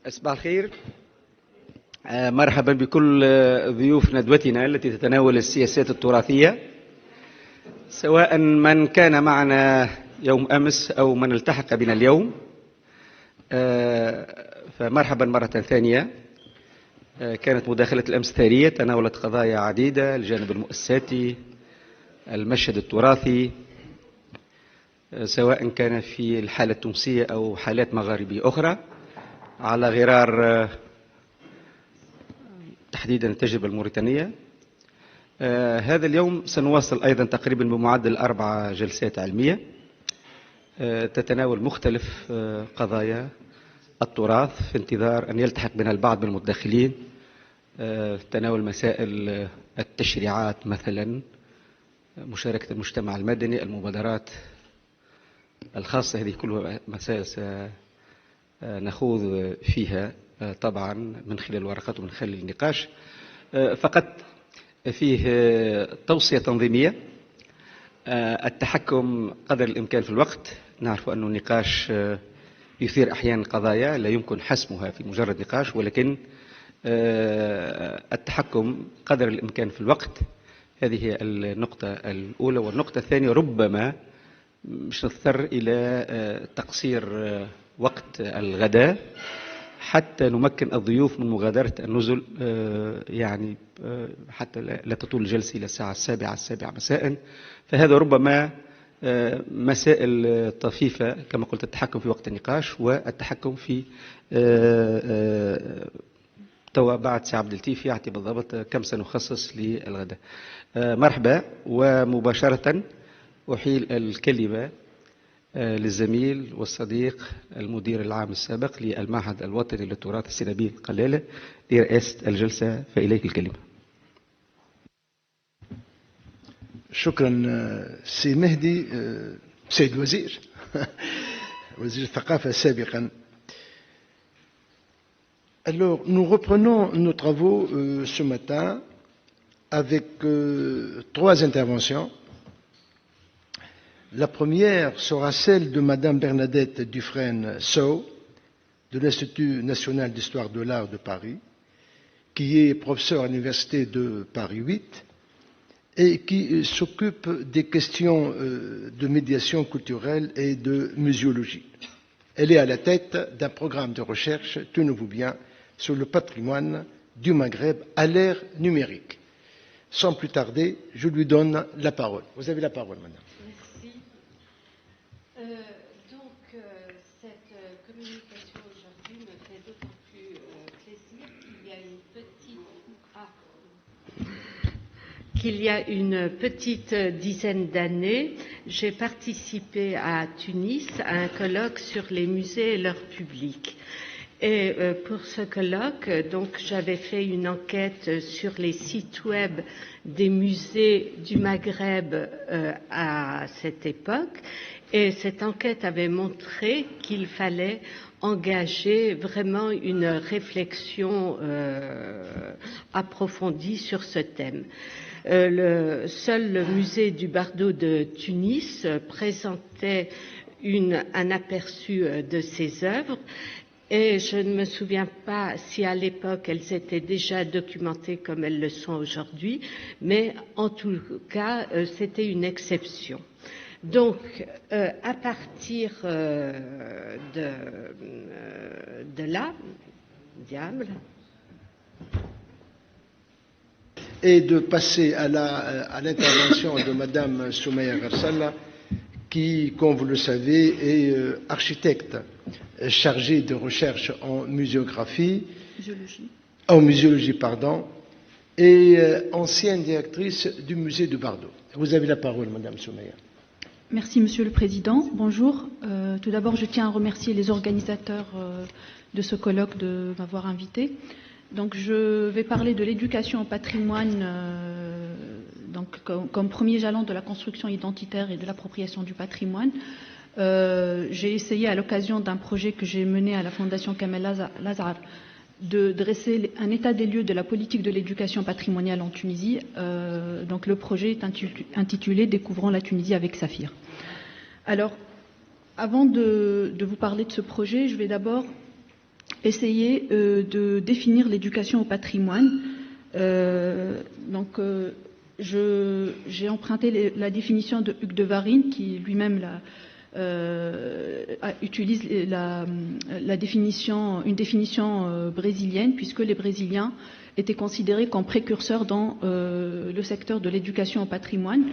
صباح الخير. مرحبا بكل ضيوف ندوتنا التي تتناول السياسات التراثية، سواء من كان معنا يوم أمس أو من التحق بنا اليوم. فمرحبا مرة ثانية. كانت مداخلة الأمس ثرية، تناولت قضايا عديدة: الجانب المؤسساتي، المشهد التراثي، سواء كان في الحالة التونسية أو حالات مغاربية أخرى، على غرار تحديدا التجربة الموريتانية. هذا اليوم سنواصل أيضا تقريبا بمعدل 4 جلسات علمية تتناول مختلف قضايا التراث، في انتظار أن يلتحق بنا البعض من المتداخلين. تناول مسائل التشريعات مثلا، مشاركة المجتمع المدني، المبادرات الخاصة، هذه كلها مسائل سنخوض فيها طبعا من خلال الورقات ومن خلال النقاش. فقط فيه توصية تنظيمية: التحكم قدر الإمكان في الوقت. نعرف أن النقاش يثير أحيانا قضايا لا يمكن حسمها في مجرد نقاش، ولكن التحكم قدر الإمكان في الوقت، هذه هي النقطة الأولى. والنقطة الثانية: ربما مش نضطر إلى تقصير وقت الغداء حتى نمكن الضيوف من مغادرة النزل، يعني حتى لا تطول الجلسة إلى الساعة 7 مساء. فهذا ربما مسائل طفيفة، كما قلت: التحكم في وقت النقاش والتحكم في توا بعد ساعة عبد اللطيف يعطي بالضبط كم سنخصص للغداء. مرحبا. ومباشرة أحيل الكلمة للزميل والصديق المدير العام السابق للمعهد الوطني للتراث السنابيل قلالة لرئاسة الجلسة، فإليك الكلمة. شكرا سي مهدي، سيد الوزير وزير الثقافة سابقا. Alors, nous reprenons nos travaux ce matin avec 3 interventions. La première sera celle de Madame Bernadette Dufresne-Sow, de l'Institut national d'histoire de l'art de Paris, qui est professeure à l'Université de Paris 8 et qui s'occupe des questions de médiation culturelle et de muséologie. Elle est à la tête d'un programme de recherche, tenez-vous bien, sur le patrimoine du Maghreb à l'ère numérique. Sans plus tarder, je lui donne la parole. Vous avez la parole, madame. Merci. Cette communication aujourd'hui me fait d'autant plus plaisir qu'il y a une petite dizaine d'années, j'ai participé à Tunis à un colloque sur les musées et leur public. Et pour ce colloque, donc, j'avais fait une enquête sur les sites web des musées du Maghreb à cette époque. Et cette enquête avait montré qu'il fallait engager vraiment une réflexion approfondie sur ce thème. Seul le musée du Bardo de Tunis présentait un aperçu de ses œuvres. Et je ne me souviens pas si à l'époque elles étaient déjà documentées comme elles le sont aujourd'hui, mais en tout cas, c'était une exception. Donc, à partir de là, diable. Et de passer à l'intervention de Madame Soumeya Garsala, qui, comme vous le savez, est architecte chargée de recherche en muséographie, muséologie, pardon, et ancienne directrice du musée de Bardo. Vous avez la parole, Madame Soumeya. Merci, Monsieur le Président. Bonjour. Tout d'abord, je tiens à remercier les organisateurs de ce colloque de m'avoir invité. Donc, je vais parler de l'éducation au patrimoine comme premier jalon de la construction identitaire et de l'appropriation du patrimoine. J'ai essayé, à l'occasion d'un projet que j'ai mené à la Fondation Kamel Lazar, de dresser un état des lieux de la politique de l'éducation patrimoniale en Tunisie. Donc, le projet est intitulé « Découvrons la Tunisie avec Saphir ». Alors, avant de vous parler de ce projet, je vais d'abord essayer de définir l'éducation au patrimoine. J'ai emprunté la définition de Hugues de Varine, qui lui-même utilise une définition brésilienne, puisque les Brésiliens étaient considérés comme précurseurs dans le secteur de l'éducation au patrimoine.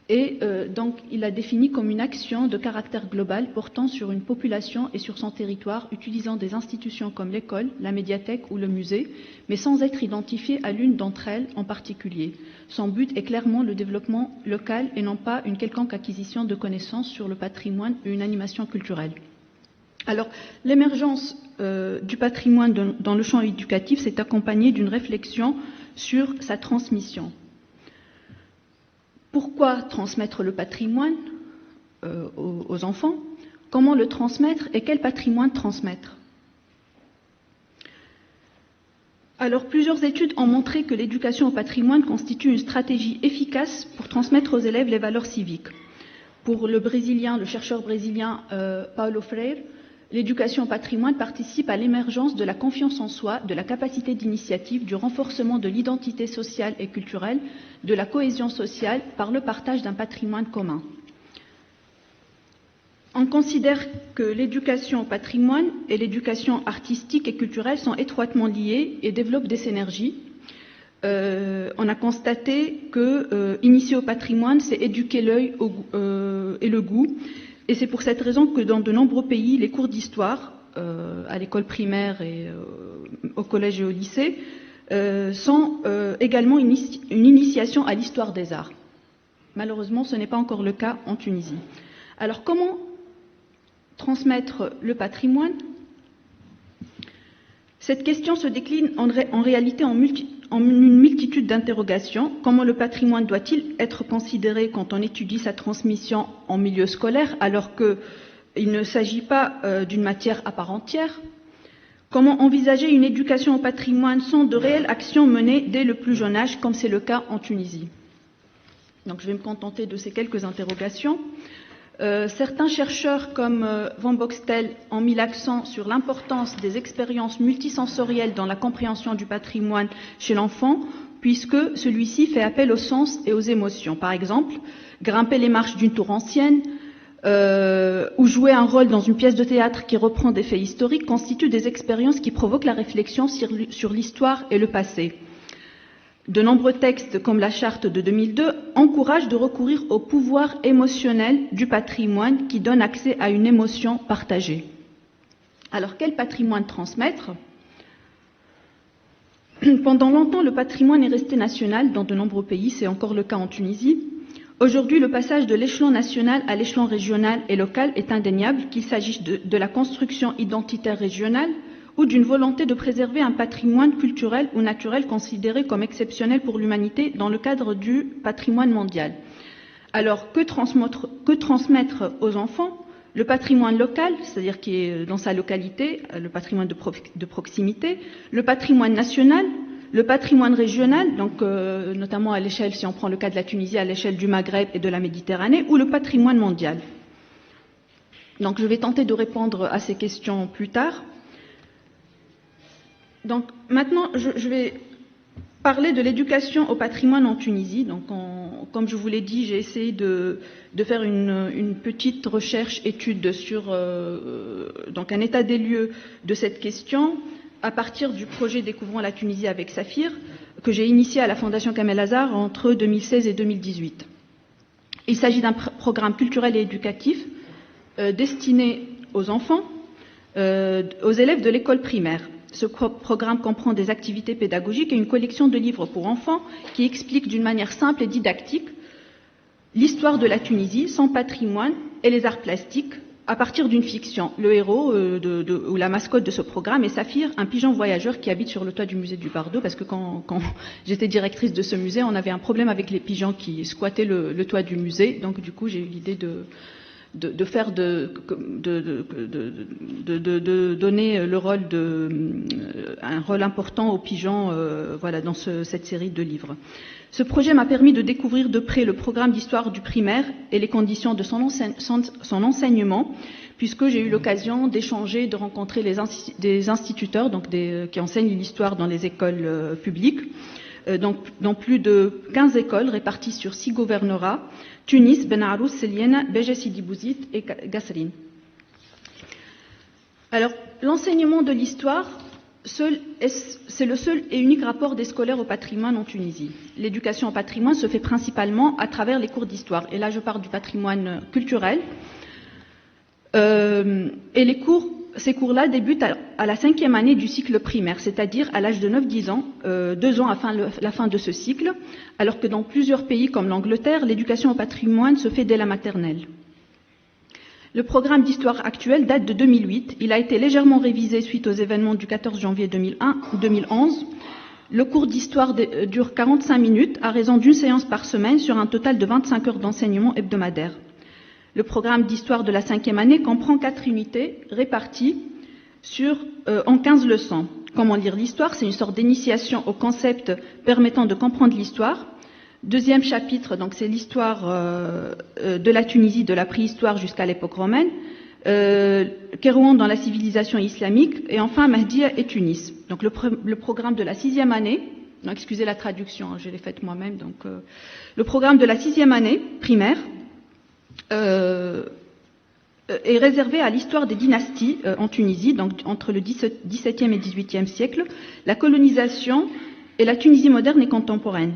Et donc, il a défini comme une action de caractère global portant sur une population et sur son territoire, utilisant des institutions comme l'école, la médiathèque ou le musée, mais sans être identifié à l'une d'entre elles en particulier. Son but est clairement le développement local et non pas une quelconque acquisition de connaissances sur le patrimoine ou une animation culturelle. Alors, l'émergence du patrimoine dans le champ éducatif s'est accompagnée d'une réflexion sur sa transmission. Pourquoi transmettre le patrimoine aux enfants? Comment le transmettre et quel patrimoine transmettre? Alors, plusieurs études ont montré que l'éducation au patrimoine constitue une stratégie efficace pour transmettre aux élèves les valeurs civiques. Pour le chercheur brésilien Paulo Freire, l'éducation au patrimoine participe à l'émergence de la confiance en soi, de la capacité d'initiative, du renforcement de l'identité sociale et culturelle, de la cohésion sociale par le partage d'un patrimoine commun. On considère que l'éducation au patrimoine et l'éducation artistique et culturelle sont étroitement liées et développent des synergies. On a constaté que initier au patrimoine, c'est éduquer l'œil et le goût. Et c'est pour cette raison que dans de nombreux pays, les cours d'histoire, à l'école primaire et au collège et au lycée, sont également une initiation à l'histoire des arts. Malheureusement, ce n'est pas encore le cas en Tunisie. Alors, comment transmettre le patrimoine? Cette question se décline en réalité en une multitude d'interrogations. Comment le patrimoine doit-il être considéré quand on étudie sa transmission en milieu scolaire, alors qu'il ne s'agit pas d'une matière à part entière? Comment envisager une éducation au patrimoine sans de réelles actions menées dès le plus jeune âge, comme c'est le cas en Tunisie? Donc, je vais me contenter de ces quelques interrogations. Certains chercheurs comme Van Boxtel ont mis l'accent sur l'importance des expériences multisensorielles dans la compréhension du patrimoine chez l'enfant, puisque celui-ci fait appel au sens et aux émotions. Par exemple, grimper les marches d'une tour ancienne ou jouer un rôle dans une pièce de théâtre qui reprend des faits historiques constituent des expériences qui provoquent la réflexion sur l'histoire et le passé. De nombreux textes, comme la Charte de 2002, encouragent de recourir au pouvoir émotionnel du patrimoine qui donne accès à une émotion partagée. Alors, quel patrimoine transmettre? Pendant longtemps, le patrimoine est resté national dans de nombreux pays, c'est encore le cas en Tunisie. Aujourd'hui, le passage de l'échelon national à l'échelon régional et local est indéniable, qu'il s'agisse de la construction identitaire régionale, ou d'une volonté de préserver un patrimoine culturel ou naturel considéré comme exceptionnel pour l'humanité dans le cadre du patrimoine mondial. Alors, que transmettre aux enfants? Le patrimoine local, c'est-à-dire qui est dans sa localité, le patrimoine de proximité, le patrimoine national, le patrimoine régional, donc notamment à l'échelle, si on prend le cas de la Tunisie, à l'échelle du Maghreb et de la Méditerranée, ou le patrimoine mondial. Donc, je vais tenter de répondre à ces questions plus tard. Donc maintenant, je vais parler de l'éducation au patrimoine en Tunisie. Donc, comme je vous l'ai dit, j'ai essayé de faire une petite recherche-étude sur donc un état des lieux de cette question à partir du projet Découvrons la Tunisie avec Saphir que j'ai initié à la Fondation Kamel Azar entre 2016 et 2018. Il s'agit d'un programme culturel et éducatif destiné aux enfants, aux élèves de l'école primaire. Ce programme comprend des activités pédagogiques et une collection de livres pour enfants qui expliquent d'une manière simple et didactique l'histoire de la Tunisie, son patrimoine et les arts plastiques à partir d'une fiction. Le héros ou la mascotte de ce programme est Saphir, un pigeon voyageur qui habite sur le toit du musée du Bardo, parce que quand j'étais directrice de ce musée, on avait un problème avec les pigeons qui squattaient le toit du musée. Donc du coup, j'ai eu l'idée donner le rôle un rôle important aux pigeons voilà, dans cette série de livres. Ce projet m'a permis de découvrir de près le programme d'histoire du primaire et les conditions de son enseignement, puisque j'ai eu l'occasion d'échanger, de rencontrer des instituteurs donc qui enseignent l'histoire dans les écoles publiques, donc dans plus de 15 écoles réparties sur 6 gouvernorats, Tunis, Ben Arous, Seliena, Béja Sidi Bouzid et Gasserine. Alors, l'enseignement de l'histoire, c'est le seul et unique rapport des scolaires au patrimoine en Tunisie. L'éducation au patrimoine se fait principalement à travers les cours d'histoire. Et là, je parle du patrimoine culturel. Et ces cours-là débutent à la 5e année du cycle primaire, c'est-à-dire à l'âge de 9-10 ans, 2 ans à la fin de ce cycle, alors que dans plusieurs pays comme l'Angleterre, l'éducation au patrimoine se fait dès la maternelle. Le programme d'histoire actuel date de 2008. Il a été légèrement révisé suite aux événements du 14 janvier 2011. Le cours d'histoire dure 45 minutes à raison d'une séance par semaine sur un total de 25 heures d'enseignement hebdomadaire. Le programme d'histoire de la 5e année comprend 4 unités réparties en 15 leçons. Comment lire l'histoire? C'est une sorte d'initiation au concept permettant de comprendre l'histoire. Deuxième chapitre, donc c'est l'histoire de la Tunisie, de la préhistoire jusqu'à l'époque romaine, Kérouan dans la civilisation islamique, et enfin Mahdia et Tunis. Donc le programme de la 6e année, non, excusez la traduction, je l'ai faite moi-même, donc le programme de la 6e année primaire est réservé à l'histoire des dynasties en Tunisie, donc entre le XVIIe et XVIIIe siècle, la colonisation et la Tunisie moderne et contemporaine.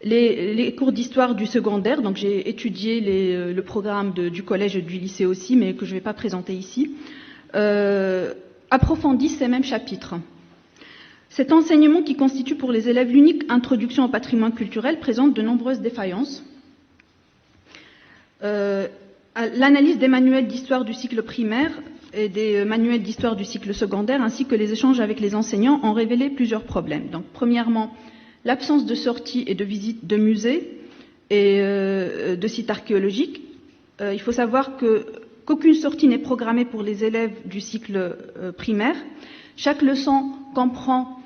Les cours d'histoire du secondaire, donc j'ai étudié le programme du collège et du lycée aussi, mais que je ne vais pas présenter ici, approfondissent ces mêmes chapitres. Cet enseignement, qui constitue pour les élèves l'unique introduction au patrimoine culturel, présente de nombreuses défaillances. L'analyse des manuels d'histoire du cycle primaire et des manuels d'histoire du cycle secondaire, ainsi que les échanges avec les enseignants, ont révélé plusieurs problèmes. Donc, premièrement, l'absence de sorties et de visites de musées et de sites archéologiques. Il faut savoir qu'aucune sortie n'est programmée pour les élèves du cycle primaire. Chaque leçon comprend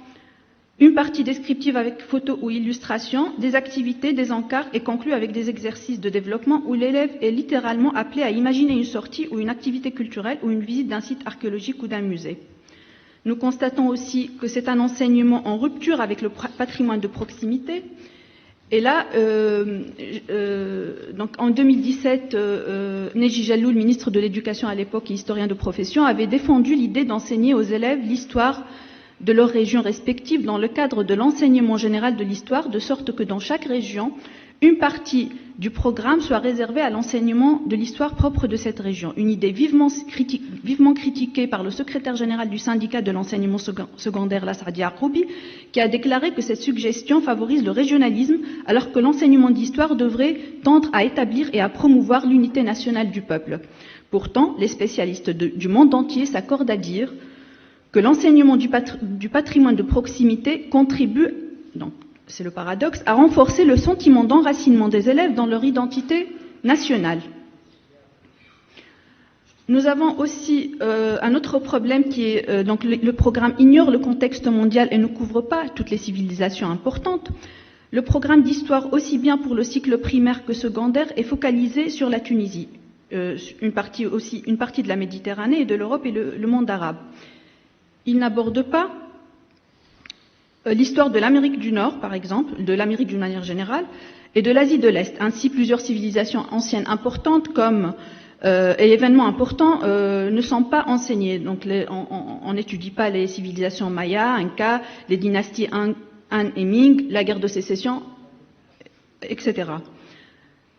une partie descriptive avec photos ou illustrations, des activités, des encarts et conclut avec des exercices de développement où l'élève est littéralement appelé à imaginer une sortie ou une activité culturelle ou une visite d'un site archéologique ou d'un musée. Nous constatons aussi que c'est un enseignement en rupture avec le patrimoine de proximité. Et là, donc en 2017, Neji Jalloul, ministre de l'Éducation à l'époque et historien de profession, avait défendu l'idée d'enseigner aux élèves l'histoire de leurs régions respectives dans le cadre de l'enseignement général de l'histoire, de sorte que dans chaque région, une partie du programme soit réservée à l'enseignement de l'histoire propre de cette région. Une idée vivement critiquée par le secrétaire général du syndicat de l'enseignement secondaire, Lassadi Yaqoubi, qui a déclaré que cette suggestion favorise le régionalisme, alors que l'enseignement d'histoire devrait tendre à établir et à promouvoir l'unité nationale du peuple. Pourtant, les spécialistes du monde entier s'accordent à dire que l'enseignement du patrimoine de proximité contribue, donc c'est le paradoxe, à renforcer le sentiment d'enracinement des élèves dans leur identité nationale. Nous avons aussi un autre problème qui est, donc le programme ignore le contexte mondial et ne couvre pas toutes les civilisations importantes. Le programme d'histoire, aussi bien pour le cycle primaire que secondaire, est focalisé sur la Tunisie, une partie de la Méditerranée et de l'Europe et le monde arabe. Il n'aborde pas l'histoire de l'Amérique du Nord, par exemple, de l'Amérique d'une manière générale, et de l'Asie de l'Est. Ainsi, plusieurs civilisations anciennes importantes et événements importants ne sont pas enseignés. Donc, on n'étudie pas les civilisations mayas, Inca, les dynasties Han et Ming, la guerre de sécession, etc.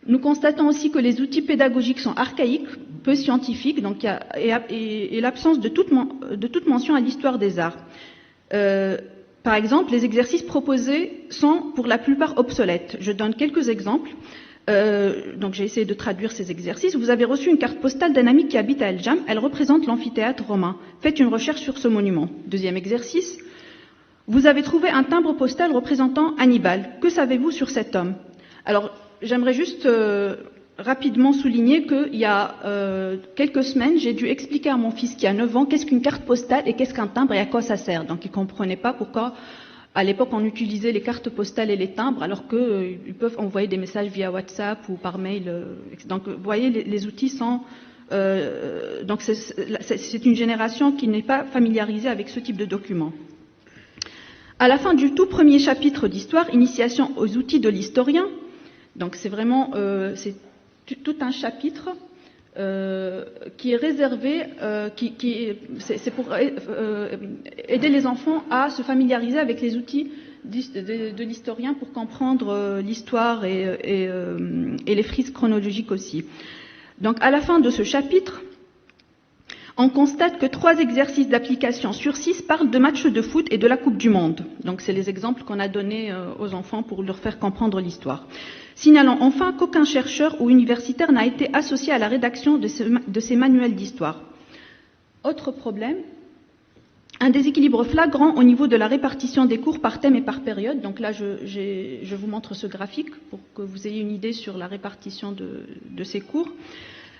Nous constatons aussi que les outils pédagogiques sont archaïques, peu scientifiques, donc et l'absence de toute mention à l'histoire des arts. Par exemple, les exercices proposés sont pour la plupart obsolètes. Je donne quelques exemples. Donc j'ai essayé de traduire ces exercices. Vous avez reçu une carte postale d'un ami qui habite à El Jam. Elle représente l'amphithéâtre romain. Faites une recherche sur ce monument. Deuxième exercice. Vous avez trouvé un timbre postal représentant Hannibal. Que savez-vous sur cet homme? Alors, j'aimerais juste rapidement souligner qu'il y a quelques semaines, j'ai dû expliquer à mon fils qui a 9 ans qu'est-ce qu'une carte postale et qu'est-ce qu'un timbre et à quoi ça sert. Donc il ne comprenait pas pourquoi, à l'époque, on utilisait les cartes postales et les timbres, alors qu'ils peuvent envoyer des messages via WhatsApp ou par mail. Donc vous voyez, les outils sont... donc c'est une génération qui n'est pas familiarisée avec ce type de documents. À la fin du tout premier chapitre d'histoire, initiation aux outils de l'historien, donc c'est vraiment c'est tout un chapitre qui est réservé, c'est pour aider les enfants à se familiariser avec les outils de l'historien pour comprendre l'histoire et les frises chronologiques aussi. Donc à la fin de ce chapitre, on constate que 3 exercices d'application sur 6 parlent de matchs de foot et de la Coupe du Monde. Donc c'est les exemples qu'on a donnés aux enfants pour leur faire comprendre l'histoire. Signalant enfin qu'aucun chercheur ou universitaire n'a été associé à la rédaction de ces manuels d'histoire. Autre problème, un déséquilibre flagrant au niveau de la répartition des cours par thème et par période. Donc là, je vous montre ce graphique pour que vous ayez une idée sur la répartition de ces cours.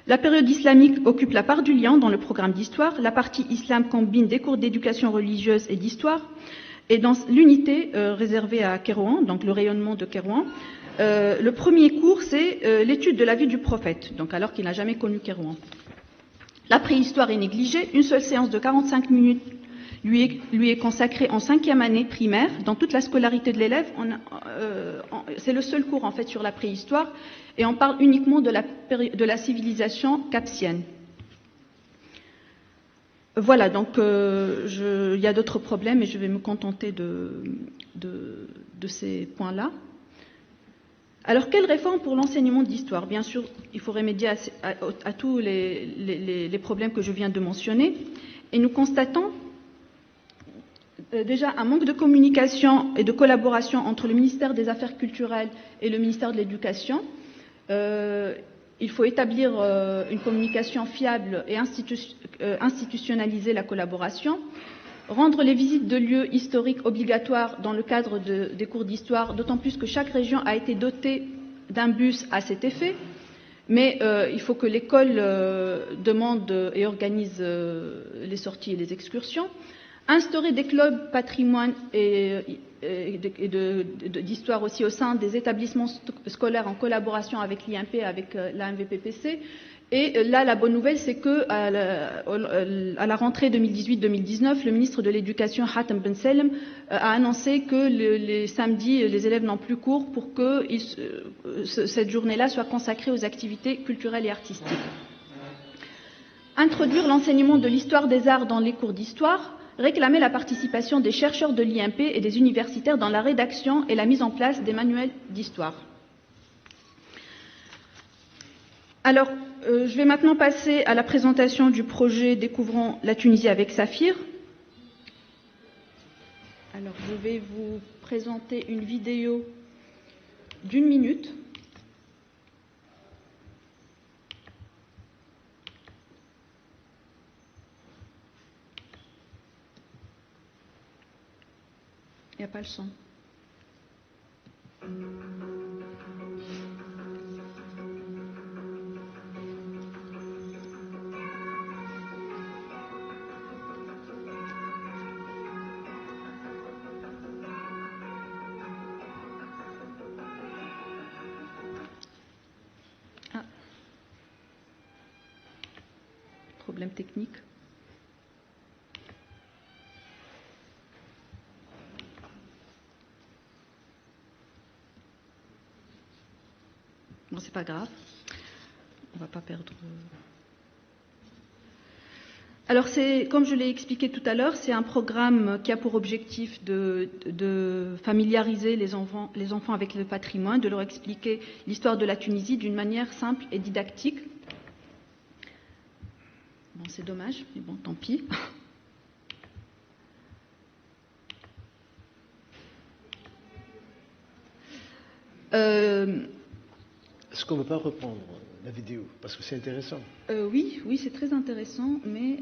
La période islamique occupe la part du lion dans le programme d'histoire. La partie islam combine des cours d'éducation religieuse et d'histoire. Et dans l'unité réservée à Kérouan, donc le rayonnement de Kérouan, le premier cours, c'est l'étude de la vie du prophète, donc alors qu'il n'a jamais connu Kérouan. La préhistoire est négligée. Une seule séance de 45 minutes lui est consacrée en 5e année primaire. Dans toute la scolarité de l'élève, c'est le seul cours en fait sur la préhistoire. Et on parle uniquement de la civilisation capsienne. Voilà, donc il y a d'autres problèmes et je vais me contenter de ces points-là. Alors, quelle réforme pour l'enseignement d'histoire? Bien sûr, il faut remédier à tous les problèmes que je viens de mentionner. Et nous constatons déjà un manque de communication et de collaboration entre le ministère des Affaires culturelles et le ministère de l'Éducation. Il faut établir une communication fiable et institutionnaliser la collaboration, rendre les visites de lieux historiques obligatoires dans le cadre des cours d'histoire, d'autant plus que chaque région a été dotée d'un bus à cet effet, mais il faut que l'école demande et organise les sorties et les excursions, instaurer des clubs patrimoine et d'histoire aussi au sein des établissements scolaires en collaboration avec l'IMP et avec la MVPPC. Et là, la bonne nouvelle, c'est que à la rentrée 2018-2019, le ministre de l'Éducation, Hatem Ben Salem, a annoncé que les samedis, les élèves n'ont plus cours pour que cette journée-là soit consacrée aux activités culturelles et artistiques. Introduire l'enseignement de l'histoire des arts dans les cours d'histoire, réclamer la participation des chercheurs de l'IMP et des universitaires dans la rédaction et la mise en place des manuels d'histoire. Alors, je vais maintenant passer à la présentation du projet Découvrons la Tunisie avec Saphir. Alors, je vais vous présenter une vidéo d'1 minute. Il n'y a pas le son. Problème technique. Bon, c'est pas grave. On va pas perdre. Alors, comme je l'ai expliqué tout à l'heure, c'est un programme qui a pour objectif de familiariser les enfants avec le patrimoine, de leur expliquer l'histoire de la Tunisie d'une manière simple et didactique. Bon, c'est dommage, mais bon, tant pis. Est-ce qu'on ne peut pas reprendre la vidéo? Parce que c'est intéressant. Oui, c'est très intéressant, mais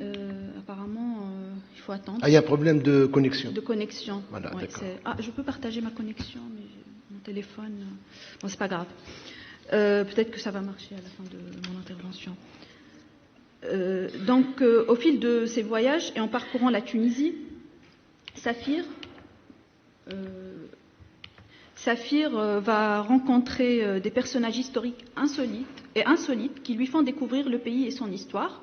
apparemment, il faut attendre. Ah, il y a un problème de connexion. De connexion. Voilà, ouais, d'accord. je peux partager ma connexion, mais mon téléphone... Bon, c'est pas grave. Peut-être que ça va marcher à la fin de mon intervention. Donc, au fil de ses voyages et en parcourant la Tunisie, Saphir va rencontrer des personnages historiques insolites qui lui font découvrir le pays et son histoire.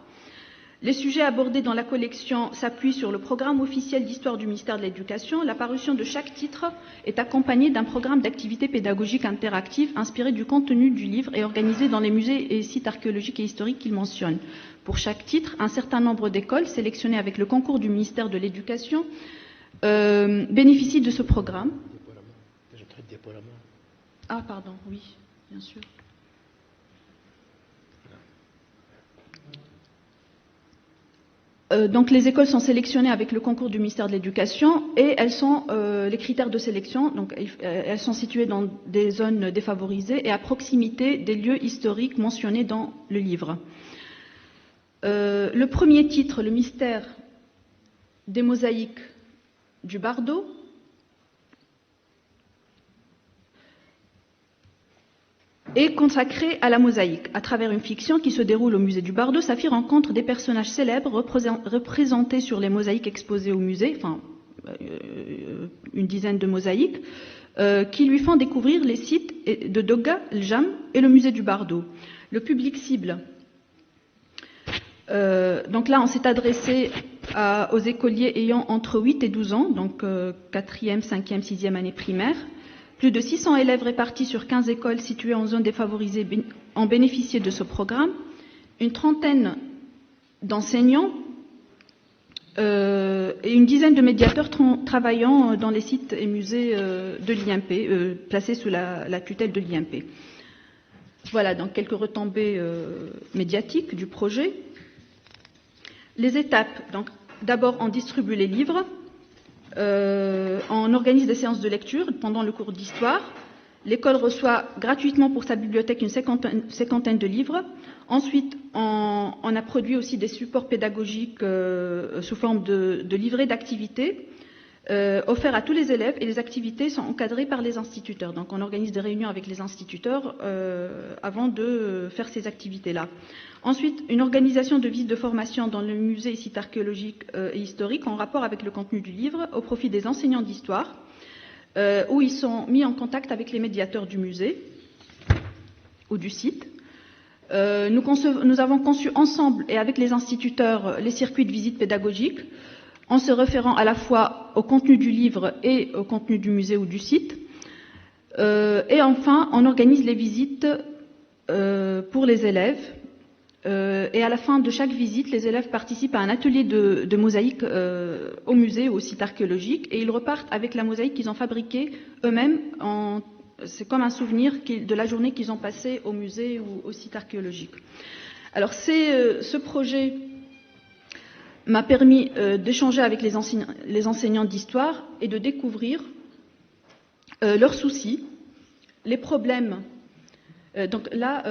Les sujets abordés dans la collection s'appuient sur le programme officiel d'histoire du ministère de l'Éducation. La parution de chaque titre est accompagnée d'un programme d'activités pédagogiques interactives inspiré du contenu du livre et organisé dans les musées et sites archéologiques et historiques qu'il mentionne. Pour chaque titre, un certain nombre d'écoles sélectionnées avec le concours du ministère de l'Éducation bénéficient de ce programme. Ah, pardon, oui, bien sûr. Donc les écoles sont sélectionnées avec le concours du ministère de l'Éducation et elles sont les critères de sélection. Donc elles sont situées dans des zones défavorisées et à proximité des lieux historiques mentionnés dans le livre. Le premier titre, le mystère des mosaïques du Bardo, est consacré à la mosaïque. À travers une fiction qui se déroule au musée du Bardo, Saphir rencontre des personnages célèbres représentés sur les mosaïques exposées au musée, enfin une dizaine de mosaïques, qui lui font découvrir les sites de Doga, le Jam et le musée du Bardo. Le public cible. Donc là, on s'est adressé aux écoliers ayant entre 8 et 12 ans, donc 4e, 5e, 6e année primaire. Plus de 600 élèves répartis sur 15 écoles situées en zone défavorisée ont bénéficié de ce programme. Une trentaine d'enseignants et une dizaine de médiateurs travaillant dans les sites et musées de l'IMP, placés sous la tutelle de l'IMP. Voilà donc quelques retombées médiatiques du projet. Les étapes, donc d'abord on distribue les livres. On organise des séances de lecture pendant le cours d'histoire. L'école reçoit gratuitement pour sa bibliothèque une cinquantaine de livres. Ensuite, on a produit aussi des supports pédagogiques sous forme de livrets d'activités offerts à tous les élèves et les activités sont encadrées par les instituteurs. Donc on organise des réunions avec les instituteurs avant de faire ces activités-là. Ensuite, une organisation de visites de formation dans le musée et sites archéologiques et historiques en rapport avec le contenu du livre au profit des enseignants d'histoire, où ils sont mis en contact avec les médiateurs du musée ou du site. Nous avons conçu ensemble et avec les instituteurs les circuits de visite pédagogiques en se référant à la fois au contenu du livre et au contenu du musée ou du site. Et enfin, on organise les visites pour les élèves. Et à la fin de chaque visite, les élèves participent à un atelier de mosaïque au musée ou au site archéologique et ils repartent avec la mosaïque qu'ils ont fabriquée eux-mêmes. C'est comme un souvenir de la journée qu'ils ont passée au musée ou au site archéologique. Alors ce projet m'a permis d'échanger avec les enseignants d'histoire et de découvrir leurs soucis, les problèmes. Donc là,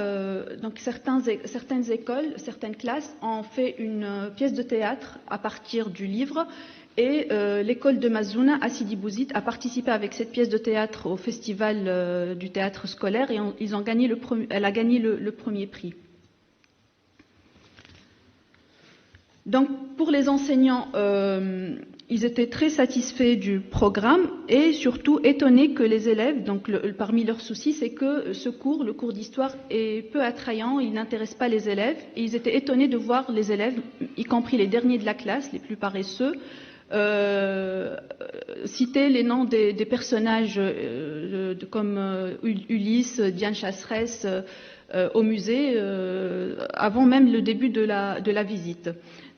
certaines écoles, certaines classes ont fait une pièce de théâtre à partir du livre et l'école de Mazouna à Sidi Bouzid a participé avec cette pièce de théâtre au festival du théâtre scolaire et elle a gagné le premier prix. Donc pour les enseignants, ils étaient très satisfaits du programme et surtout étonnés que les élèves, donc parmi leurs soucis, c'est que ce cours, le cours d'histoire, est peu attrayant, il n'intéresse pas les élèves et ils étaient étonnés de voir les élèves, y compris les derniers de la classe, les plus paresseux, citer les noms des personnages comme Ulysse, Diane Chasseresse au musée avant même le début de la visite.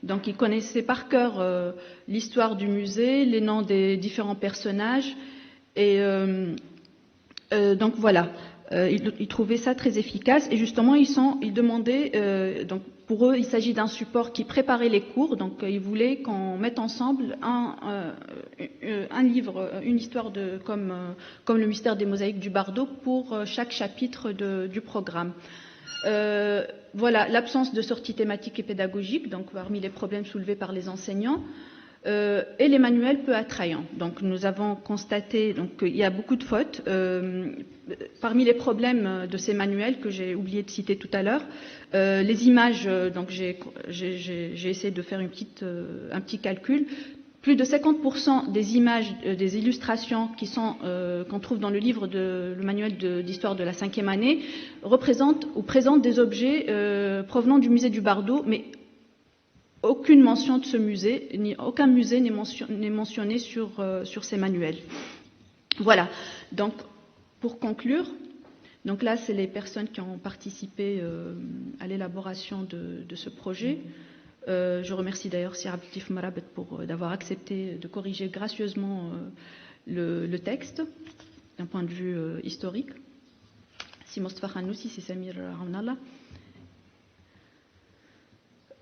Donc ils connaissaient par cœur l'histoire du musée, les noms des différents personnages et donc voilà, ils trouvaient ça très efficace et justement ils demandaient, donc pour eux il s'agit d'un support qui préparait les cours, donc ils voulaient qu'on mette ensemble un livre, une histoire comme le mystère des mosaïques du Bardo pour chaque chapitre du programme. Voilà, l'absence de sortie thématique et pédagogique, donc parmi les problèmes soulevés par les enseignants. et les manuels peu attrayants. Donc nous avons constaté qu'il y a beaucoup de fautes. Parmi les problèmes de ces manuels que j'ai oublié de citer tout à l'heure, les images, donc j'ai essayé de faire un petit calcul. Plus de 50% des images, des illustrations qu'on trouve dans le livre le manuel d'histoire de la 5e année représentent ou présentent des objets provenant du musée du Bardo, mais aucune mention de ce musée, aucun musée n'est mentionné sur ces manuels. Voilà. Donc, pour conclure, donc là, c'est les personnes qui ont participé à l'élaboration de ce projet. Je remercie d'ailleurs Sir Abdelatif Marabet d'avoir accepté de corriger gracieusement le texte d'un point de vue historique. Si Mostafa Khanoussi, c'est Samir Rawnallah.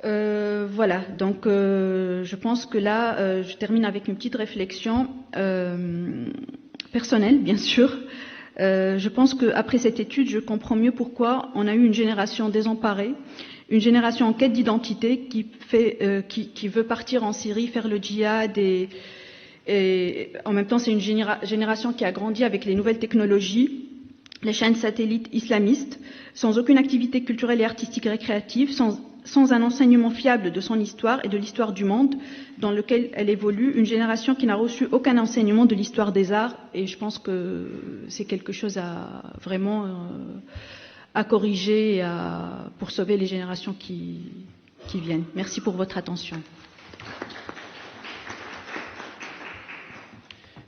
Voilà, donc je pense que là, je termine avec une petite réflexion personnelle, bien sûr. Je pense qu'après cette étude, je comprends mieux pourquoi on a eu une génération désemparée, une génération en quête d'identité qui veut partir en Syrie, faire le djihad et en même temps c'est une génération qui a grandi avec les nouvelles technologies, les chaînes satellites islamistes, sans aucune activité culturelle et artistique récréative, sans un enseignement fiable de son histoire et de l'histoire du monde dans lequel elle évolue, une génération qui n'a reçu aucun enseignement de l'histoire des arts, et je pense que c'est quelque chose à vraiment à corriger pour sauver les générations qui viennent. Merci pour votre attention.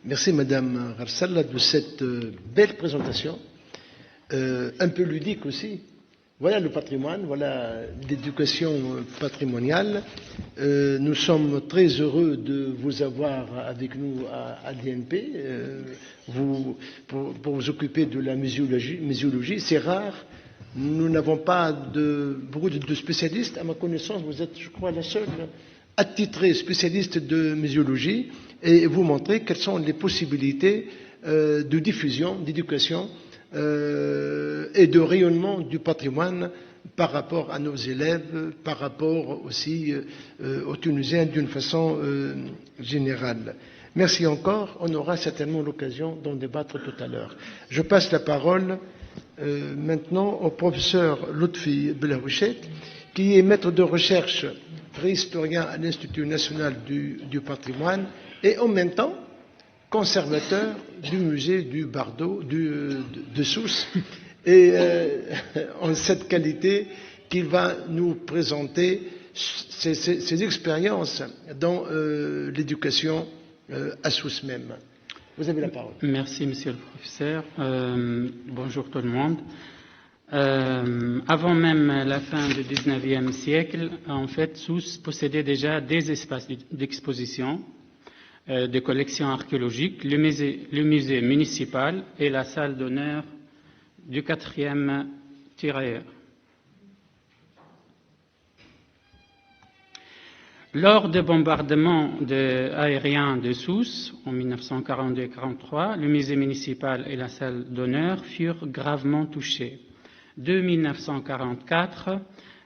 Merci Madame Rarsalla de cette belle présentation, un peu ludique aussi. Voilà le patrimoine, voilà l'éducation patrimoniale. Nous sommes très heureux de vous avoir avec nous à l'INP, pour vous occuper de la muséologie. C'est rare, nous n'avons pas beaucoup de spécialistes. À ma connaissance, vous êtes, je crois, la seule attitrée spécialiste de muséologie, et vous montrez quelles sont les possibilités de diffusion, d'éducation et de rayonnement du patrimoine par rapport à nos élèves, par rapport aussi aux Tunisiens d'une façon générale. Merci encore, on aura certainement l'occasion d'en débattre tout à l'heure. Je passe la parole maintenant au professeur Lutfi Belahouchet, qui est maître de recherche préhistorien à l'Institut national du patrimoine et en même temps conservateur du musée du Bardo de Sousse, et en cette qualité qu'il va nous présenter ses expériences dans l'éducation à Sousse même. Vous avez la parole. Merci, monsieur le professeur. Bonjour tout le monde. Avant même la fin du 19e siècle, en fait, Sousse possédait déjà des espaces d'exposition, des collections archéologiques, le musée municipal et la salle d'honneur du 4e tirailleur. Lors des bombardements aériens de Sousse en 1942-43, le musée municipal et la salle d'honneur furent gravement touchés. Dès 1944,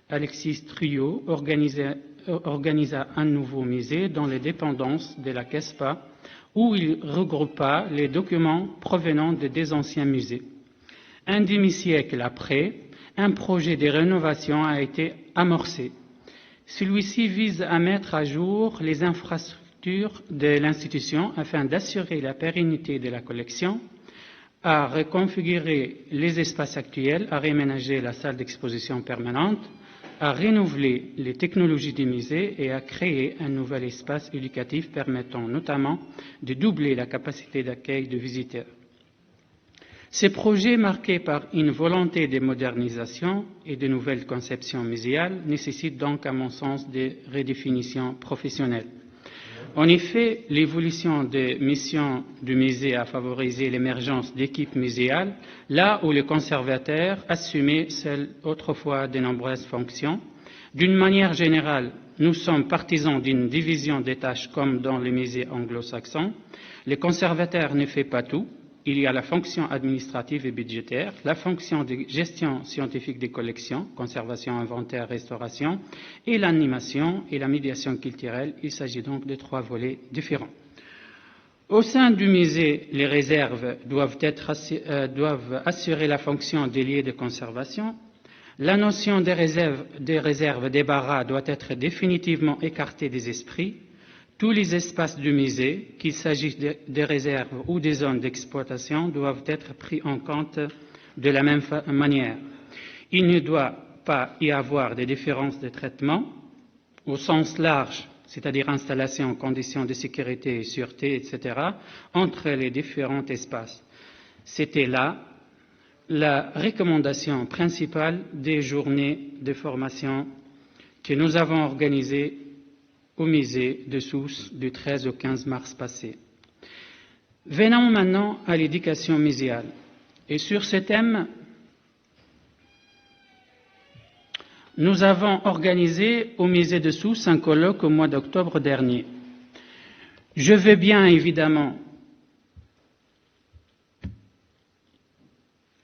Alexis Truyot organisa un nouveau musée dans les dépendances de la CESPA, où il regroupa les documents provenant des anciens musées. Un demi-siècle après, un projet de rénovation a été amorcé. Celui-ci vise à mettre à jour les infrastructures de l'institution afin d'assurer la pérennité de la collection, à reconfigurer les espaces actuels, à réaménager la salle d'exposition permanente, à renouveler les technologies du musée et à créer un nouvel espace éducatif permettant notamment de doubler la capacité d'accueil de visiteurs. Ces projets, marqués par une volonté de modernisation et de nouvelles conceptions muséales, nécessitent donc, à mon sens, des redéfinitions professionnelles. En effet, l'évolution des missions du musée a favorisé l'émergence d'équipes muséales, là où les conservateurs assumaient celles autrefois de nombreuses fonctions. D'une manière générale, nous sommes partisans d'une division des tâches comme dans les musées anglo-saxons. Les conservateurs ne font pas tout. Il y a la fonction administrative et budgétaire, la fonction de gestion scientifique des collections, conservation, inventaire, restauration, et l'animation et la médiation culturelle. Il s'agit donc de 3 volets différents. Au sein du musée, les réserves doivent assurer la fonction des lieux de conservation. La notion des réserves débarras doit être définitivement écartée des esprits. Tous les espaces du musée, qu'il s'agisse des réserves ou des zones d'exploitation, doivent être pris en compte de la même manière. Il ne doit pas y avoir de différences de traitement au sens large, c'est-à-dire installation, conditions de sécurité, sûreté, etc., entre les différents espaces. C'était là la recommandation principale des journées de formation que nous avons organisées au musée de Sousse du 13 au 15 mars passé. Venons maintenant à l'éducation muséale. Et sur ce thème, nous avons organisé au musée de Sousse un colloque au mois d'octobre dernier. Je veux bien évidemment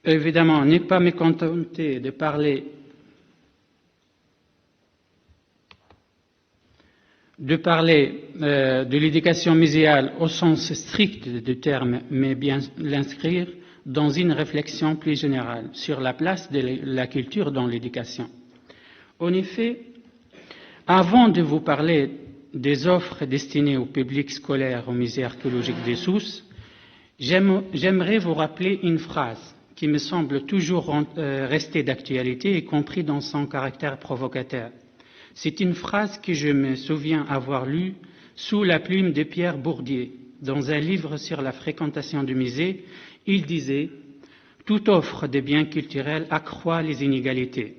ne pas me contenter de parler de l'éducation muséale au sens strict du terme, mais bien l'inscrire dans une réflexion plus générale sur la place de la culture dans l'éducation. En effet, avant de vous parler des offres destinées au public scolaire au musée archéologique des Sousses, j'aimerais vous rappeler une phrase qui me semble toujours rester d'actualité, y compris dans son caractère provocateur. C'est une phrase que je me souviens avoir lue sous la plume de Pierre Bourdieu. Dans un livre sur la fréquentation du musée, il disait « Toute offre de biens culturels accroît les inégalités.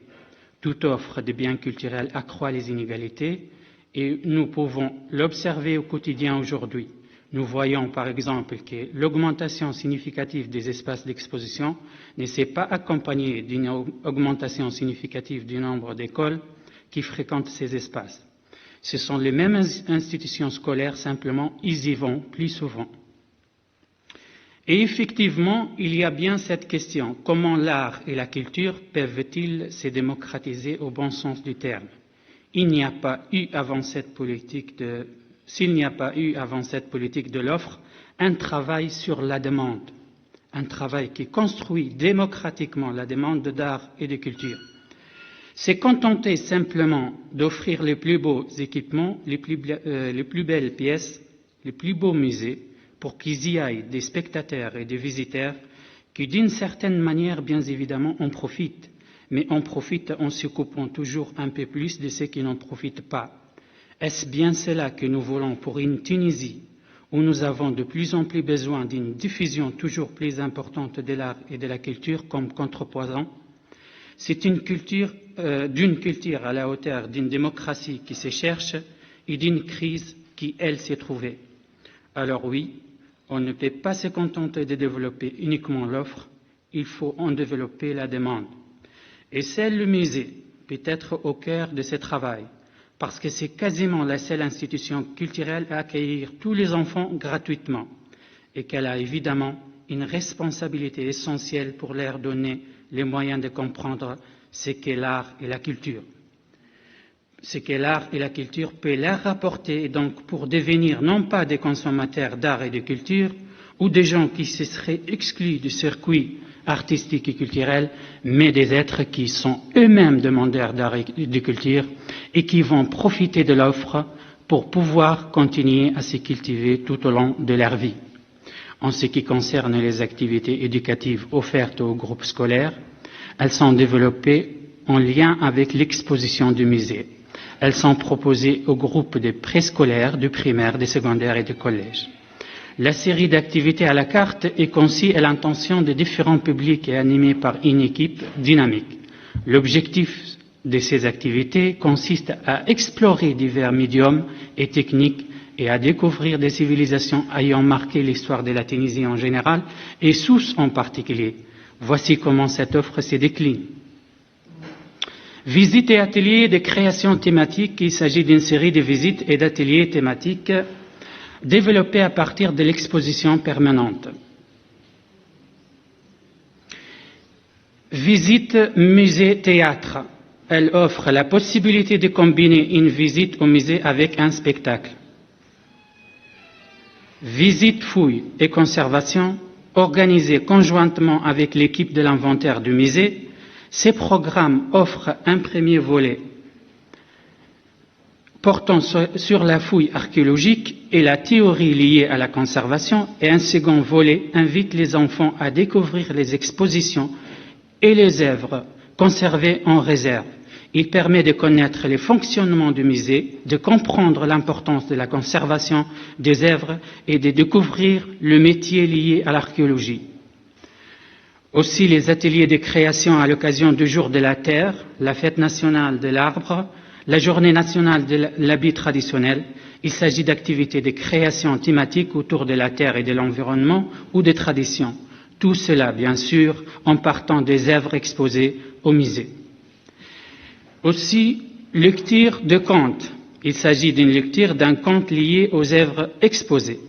Toute offre de biens culturels accroît les inégalités et nous pouvons l'observer au quotidien aujourd'hui. Nous voyons par exemple que l'augmentation significative des espaces d'exposition ne s'est pas accompagnée d'une augmentation significative du nombre d'écoles qui fréquentent ces espaces. Ce sont les mêmes institutions scolaires, simplement ils y vont plus souvent. Et effectivement, il y a bien cette question, comment l'art et la culture peuvent-ils se démocratiser au bon sens du terme? S'il n'y a pas eu avant cette politique de l'offre, un travail sur la demande, un travail qui construit démocratiquement la demande d'art et de culture. C'est contenter simplement d'offrir les plus beaux équipements, les plus belles pièces, les plus beaux musées, pour qu'ils y aillent des spectateurs et des visiteurs qui, d'une certaine manière, bien évidemment, en profitent, mais en profitent en se coupant toujours un peu plus de ceux qui n'en profitent pas. Est-ce bien cela que nous voulons pour une Tunisie où nous avons de plus en plus besoin d'une diffusion toujours plus importante de l'art et de la culture comme contrepoison? C'est d'une culture à la hauteur d'une démocratie qui se cherche et d'une crise qui, elle, s'est trouvée. Alors oui, on ne peut pas se contenter de développer uniquement l'offre, il faut en développer la demande. Et seul le musée peut être au cœur de ce travail, parce que c'est quasiment la seule institution culturelle à accueillir tous les enfants gratuitement, et qu'elle a évidemment une responsabilité essentielle pour leur donner les moyens de comprendre ce qu'est l'art et la culture. Ce que l'art et la culture peuvent leur rapporter, et donc pour devenir non pas des consommateurs d'art et de culture, ou des gens qui se seraient exclus du circuit artistique et culturel, mais des êtres qui sont eux-mêmes demandeurs d'art et de culture et qui vont profiter de l'offre pour pouvoir continuer à se cultiver tout au long de leur vie. En ce qui concerne les activités éducatives offertes aux groupes scolaires, elles sont développées en lien avec l'exposition du musée. Elles sont proposées aux groupes de préscolaires, du primaire, des secondaires et du collège. La série d'activités à la carte est conçue à l'intention de différents publics et animée par une équipe dynamique. L'objectif de ces activités consiste à explorer divers médiums et techniques et à découvrir des civilisations ayant marqué l'histoire de la Tunisie en général et Sousse en particulier. Voici comment cette offre se décline. Visites et ateliers de création thématique. Il s'agit d'une série de visites et d'ateliers thématiques développés à partir de l'exposition permanente. Visite musée-théâtre. Elle offre la possibilité de combiner une visite au musée avec un spectacle. Visite, fouille et conservation, organisée conjointement avec l'équipe de l'inventaire du musée, ces programmes offrent un premier volet portant sur la fouille archéologique et la théorie liée à la conservation, et un second volet invite les enfants à découvrir les expositions et les œuvres conservées en réserve. Il permet de connaître les fonctionnements du musée, de comprendre l'importance de la conservation des œuvres et de découvrir le métier lié à l'archéologie. Aussi, les ateliers de création à l'occasion du Jour de la Terre, la fête nationale de l'arbre, la journée nationale de l'habit traditionnel. Il s'agit d'activités de création thématiques autour de la terre et de l'environnement ou des traditions. Tout cela, bien sûr, en partant des œuvres exposées au musée. Aussi, lecture de contes. Il s'agit d'une lecture d'un conte lié aux œuvres exposées.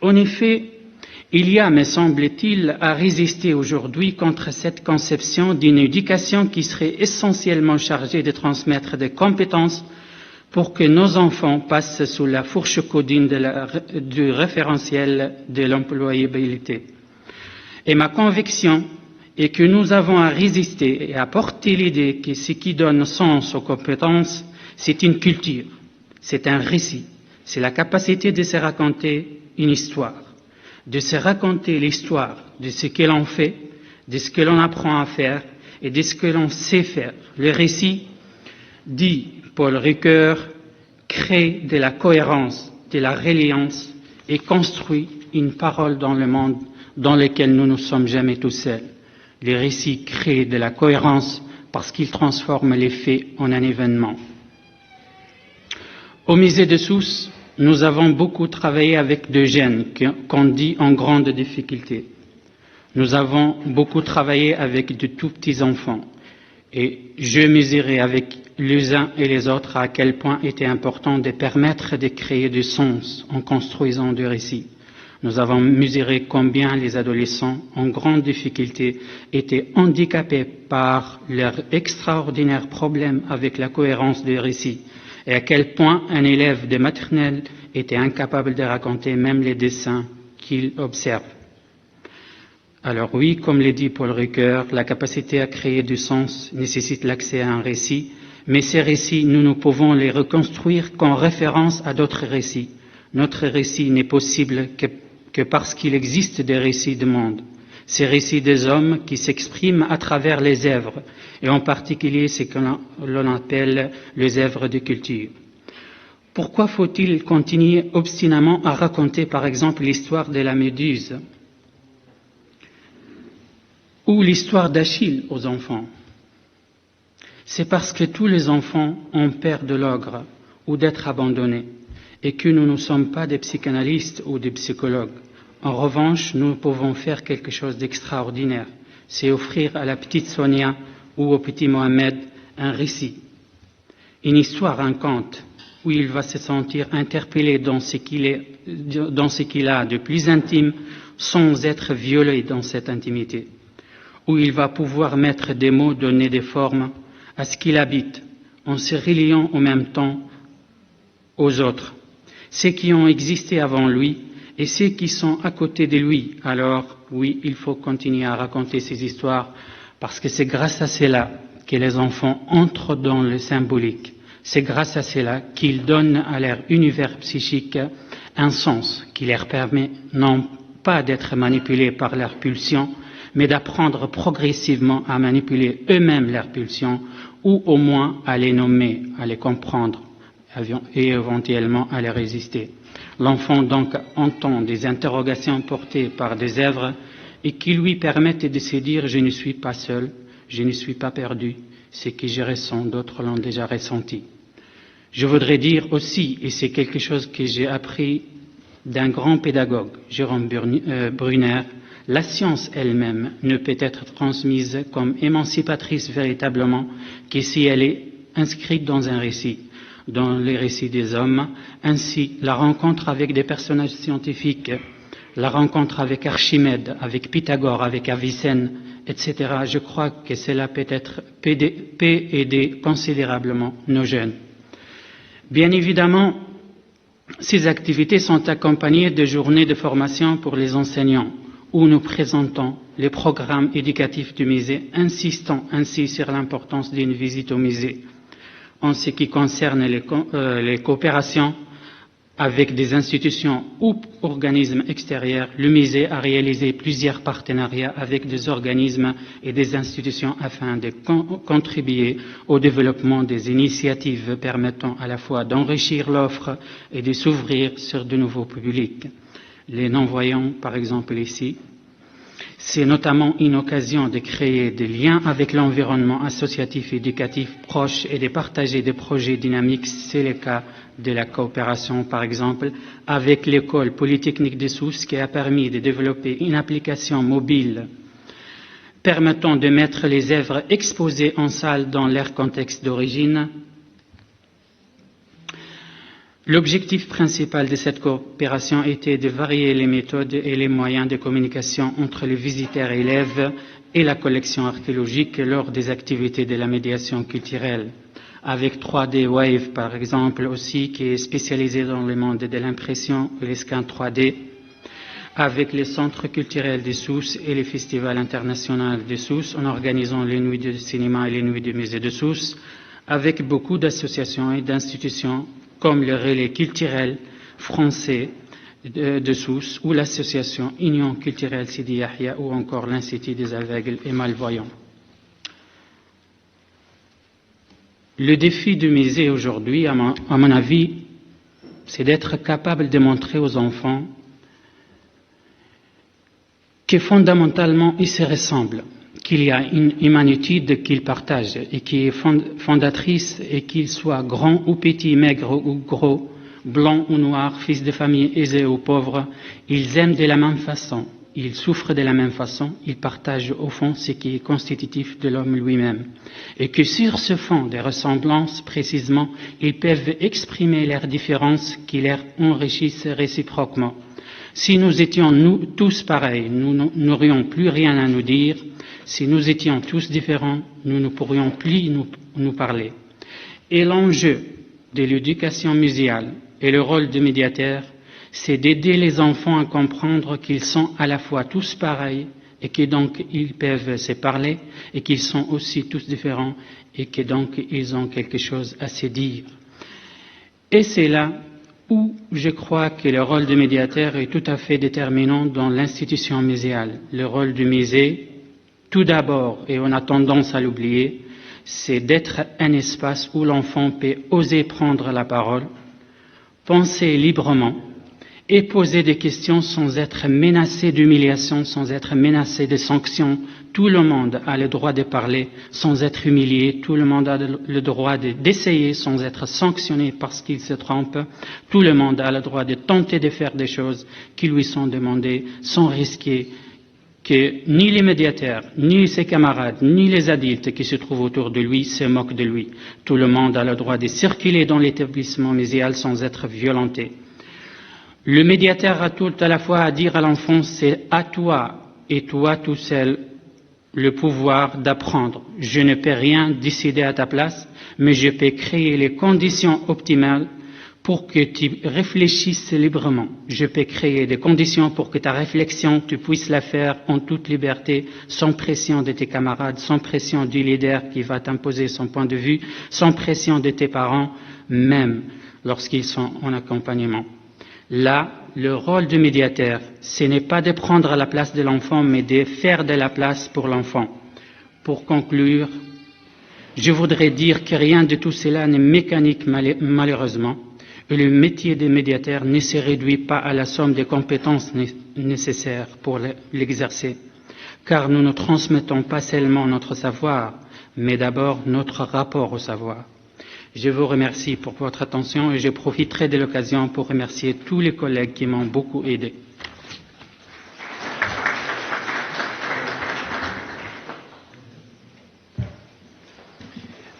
En effet, il y a, me semble-t-il, à résister aujourd'hui contre cette conception d'une éducation qui serait essentiellement chargée de transmettre des compétences pour que nos enfants passent sous la fourche codine du référentiel de l'employabilité. Et ma conviction est que nous avons à résister et à porter l'idée que ce qui donne sens aux compétences, c'est une culture, c'est un récit, c'est la capacité de se raconter une histoire, de se raconter l'histoire de ce que l'on fait, de ce que l'on apprend à faire et de ce que l'on sait faire. Le récit, dit Paul Ricoeur, crée de la cohérence, de la résilience et construit une parole dans le monde dans lequel nous ne sommes jamais tout seuls. Les récits créent de la cohérence parce qu'ils transforment les faits en un événement. Au musée de Sousse, nous avons beaucoup travaillé avec des jeunes qu'on dit en grande difficulté. Nous avons beaucoup travaillé avec de tout petits enfants. Et je mesurais avec les uns et les autres à quel point il était important de permettre de créer du sens en construisant du récit. Nous avons mesuré combien les adolescents en grande difficulté étaient handicapés par leurs extraordinaires problèmes avec la cohérence des récits et à quel point un élève de maternelle était incapable de raconter même les dessins qu'il observe. Alors oui, comme l'a dit Paul Ricoeur, la capacité à créer du sens nécessite l'accès à un récit, mais ces récits, nous ne pouvons les reconstruire qu'en référence à d'autres récits. Notre récit n'est possible que parce qu'il existe des récits du monde, ces récits des hommes qui s'expriment à travers les œuvres, et en particulier ce que l'on appelle les œuvres de culture. Pourquoi faut-il continuer obstinément à raconter, par exemple, l'histoire de la Méduse ou l'histoire d'Achille aux enfants? C'est parce que tous les enfants ont peur de l'ogre ou d'être abandonnés, et que nous ne sommes pas des psychanalystes ou des psychologues. En revanche, nous pouvons faire quelque chose d'extraordinaire, c'est offrir à la petite Sonia ou au petit Mohamed un récit, une histoire, un conte, où il va se sentir interpellé dans ce qu'il a de plus intime, sans être violé dans cette intimité, où il va pouvoir mettre des mots, donner des formes à ce qu'il habite, en se reliant en même temps aux autres, ceux qui ont existé avant lui et ceux qui sont à côté de lui. Alors, oui, il faut continuer à raconter ces histoires, parce que c'est grâce à cela que les enfants entrent dans le symbolique. C'est grâce à cela qu'ils donnent à leur univers psychique un sens qui leur permet non pas d'être manipulés par leurs pulsions, mais d'apprendre progressivement à manipuler eux-mêmes leurs pulsions, ou au moins à les nommer, à les comprendre et éventuellement à les résister. L'enfant donc entend des interrogations portées par des œuvres et qui lui permettent de se dire « je ne suis pas seul, je ne suis pas perdu, ce que je ressens, d'autres l'ont déjà ressenti ». Je voudrais dire aussi, et c'est quelque chose que j'ai appris d'un grand pédagogue, Jérôme Brunner, la science elle-même ne peut être transmise comme émancipatrice véritablement que si elle est inscrite dans un récit, dans les récits des hommes. Ainsi, la rencontre avec des personnages scientifiques, la rencontre avec Archimède, avec Pythagore, avec Avicenne etc. Je crois que cela peut aider considérablement nos jeunes. Bien évidemment, ces activités sont accompagnées de journées de formation pour les enseignants, où nous présentons les programmes éducatifs du musée, insistant ainsi sur l'importance d'une visite au musée. En ce qui concerne les coopérations avec des institutions ou organismes extérieurs, le musée a réalisé plusieurs partenariats avec des organismes et des institutions afin de contribuer au développement des initiatives permettant à la fois d'enrichir l'offre et de s'ouvrir sur de nouveaux publics. Les non-voyants, par exemple, ici. C'est notamment une occasion de créer des liens avec l'environnement associatif et éducatif proche et de partager des projets dynamiques. C'est le cas de la coopération, par exemple, avec l'école polytechnique de Sousse qui a permis de développer une application mobile permettant de mettre les œuvres exposées en salle dans leur contexte d'origine. L'objectif principal de cette coopération était de varier les méthodes et les moyens de communication entre les visiteurs et élèves et la collection archéologique lors des activités de la médiation culturelle. Avec 3D Wave, par exemple, aussi, qui est spécialisé dans le monde de l'impression et les scans 3D, avec les centres culturels de Sousse et les festivals internationaux de Sousse, en organisant les nuits de cinéma et les nuits du musée de Sousse, avec beaucoup d'associations et d'institutions comme le relais culturel français de Sousse ou l'association Union culturelle Sidi Yahya ou encore l'Institut des aveugles et malvoyants. Le défi du musée aujourd'hui, à mon avis, c'est d'être capable de montrer aux enfants que fondamentalement ils se ressemblent, qu'il y a une humanitude qu'ils partagent et qui est fondatrice et qu'ils soient grands ou petits, maigres ou gros, blancs ou noirs, fils de famille aisés ou pauvres, ils aiment de la même façon, ils souffrent de la même façon, ils partagent au fond ce qui est constitutif de l'homme lui-même. Et que sur ce fond de ressemblance, précisément, ils peuvent exprimer leurs différences qui les enrichissent réciproquement. Si nous étions nous tous pareils, nous n'aurions plus rien à nous dire. Si nous étions tous différents, nous ne pourrions plus nous parler. Et l'enjeu de l'éducation muséale et le rôle de médiateur, c'est d'aider les enfants à comprendre qu'ils sont à la fois tous pareils et que donc ils peuvent se parler et qu'ils sont aussi tous différents et que donc ils ont quelque chose à se dire. Et c'est là où je crois que le rôle du médiateur est tout à fait déterminant dans l'institution muséale. Le rôle du musée, tout d'abord, et on a tendance à l'oublier, c'est d'être un espace où l'enfant peut oser prendre la parole, penser librement et poser des questions sans être menacé d'humiliation, sans être menacé de sanctions. Tout le monde a le droit de parler sans être humilié, tout le monde a le droit d'essayer sans être sanctionné parce qu'il se trompe, tout le monde a le droit de tenter de faire des choses qui lui sont demandées sans risquer que ni les médiateurs, ni ses camarades, ni les adultes qui se trouvent autour de lui se moquent de lui. Tout le monde a le droit de circuler dans l'établissement muséal sans être violenté. Le médiateur a tout à la fois à dire à l'enfant, c'est à toi et toi tout seul le pouvoir d'apprendre. Je ne peux rien décider à ta place, mais je peux créer les conditions optimales pour que tu réfléchisses librement. Je peux créer des conditions pour que ta réflexion, tu puisses la faire en toute liberté, sans pression de tes camarades, sans pression du leader qui va t'imposer son point de vue, sans pression de tes parents, même lorsqu'ils sont en accompagnement. Là, le rôle du médiateur, ce n'est pas de prendre la place de l'enfant, mais de faire de la place pour l'enfant. Pour conclure, je voudrais dire que rien de tout cela n'est mécanique malheureusement, et le métier de médiateur ne se réduit pas à la somme des compétences nécessaires pour l'exercer, car nous ne transmettons pas seulement notre savoir, mais d'abord notre rapport au savoir. Je vous remercie pour votre attention et je profiterai de l'occasion pour remercier tous les collègues qui m'ont beaucoup aidé.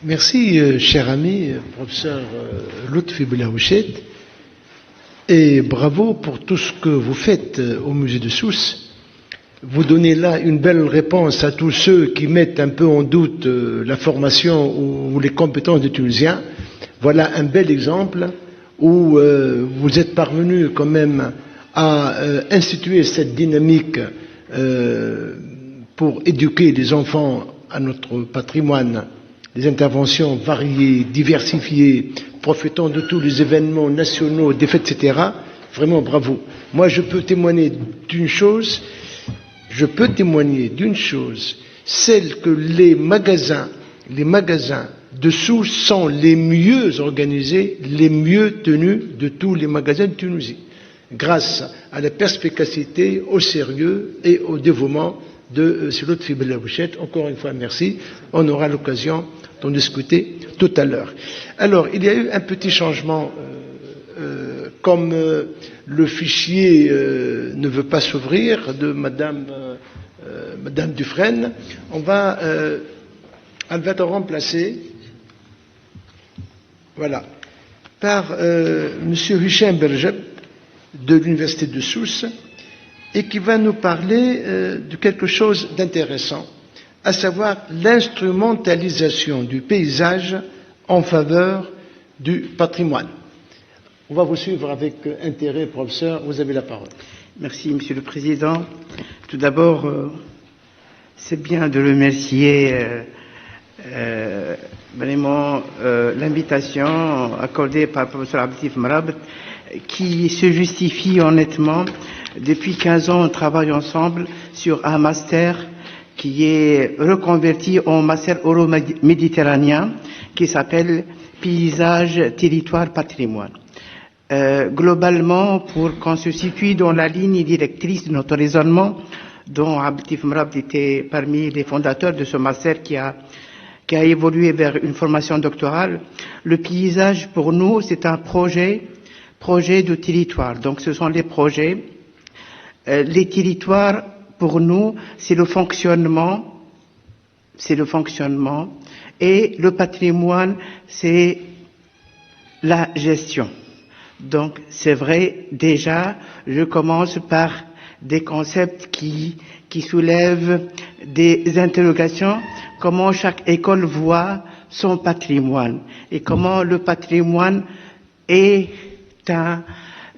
Merci, cher ami, professeur Lutfi Belaouchet, et bravo pour tout ce que vous faites au musée de Sousse. vous donnez là une belle réponse à tous ceux qui mettent un peu en doute la formation ou les compétences des Tunisiens. Voilà un bel exemple où vous êtes parvenu quand même à instituer cette dynamique pour éduquer les enfants à notre patrimoine, des interventions variées, diversifiées, profitant de tous les événements nationaux, des fêtes, etc. Vraiment bravo. Moi, je peux témoigner d'une chose, celle que les magasins dessous sont les mieux organisés, les mieux tenus de tous les magasins de Tunisie, grâce à la perspicacité, au sérieux et au dévouement de Lotfi Belabouchet. Encore une fois, merci. On aura l'occasion d'en discuter tout à l'heure. Alors, il y a eu un petit changement, comme le fichier ne veut pas s'ouvrir de Madame Dufresne, elle va être remplacée, voilà, par Monsieur Hicham Berjeb de l'Université de Sousse, et qui va nous parler de quelque chose d'intéressant, à savoir l'instrumentalisation du paysage en faveur du patrimoine. On va vous suivre avec intérêt, professeur. Vous avez la parole. Merci, Monsieur le Président. Tout d'abord, c'est bien de remercier vraiment l'invitation accordée par le professeur Abdeltif Mrab, qui se justifie honnêtement. Depuis 15 ans, on travaille ensemble sur un master qui est reconverti en master euro-méditerranéen qui s'appelle Paysage, Territoire, Patrimoine. Globalement, pour qu'on se situe dans la ligne directrice de notre raisonnement, dont Abdeltif Mrab était parmi les fondateurs de ce master qui a évolué vers une formation doctorale, le paysage pour nous c'est un projet de territoire. Donc ce sont les projets. Les territoires pour nous c'est le fonctionnement, et le patrimoine c'est la gestion. Donc c'est vrai, déjà je commence par des concepts qui soulèvent des interrogations, comment chaque école voit son patrimoine et comment le patrimoine est un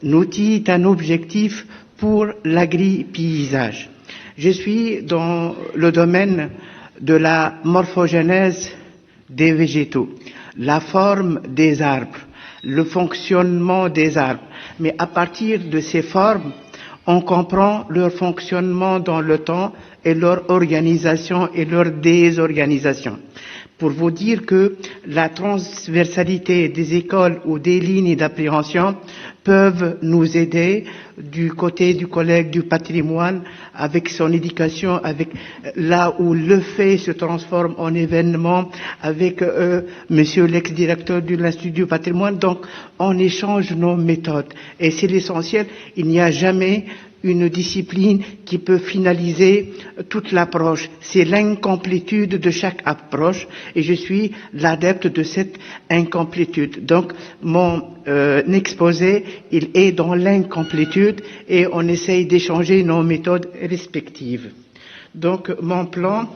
outil, est un objectif pour l'agri-paysage. Je suis dans le domaine de la morphogénèse des végétaux, la forme des arbres, le fonctionnement des arbres. Mais à partir de ces formes, on comprend leur fonctionnement dans le temps et leur organisation et leur désorganisation. Pour vous dire que la transversalité des écoles ou des lignes d'appréhension peuvent nous aider du côté du collègue du patrimoine avec son éducation, avec là où le fait se transforme en événement, avec monsieur l'ex-directeur de l'Institut du patrimoine. Donc on échange nos méthodes et c'est l'essentiel. Il n'y a jamais une discipline qui peut finaliser toute l'approche. C'est l'incomplétude de chaque approche et je suis l'adepte de cette incomplétude. Donc mon exposé, il est dans l'incomplétude et on essaye d'échanger nos méthodes respectives. Donc mon plan,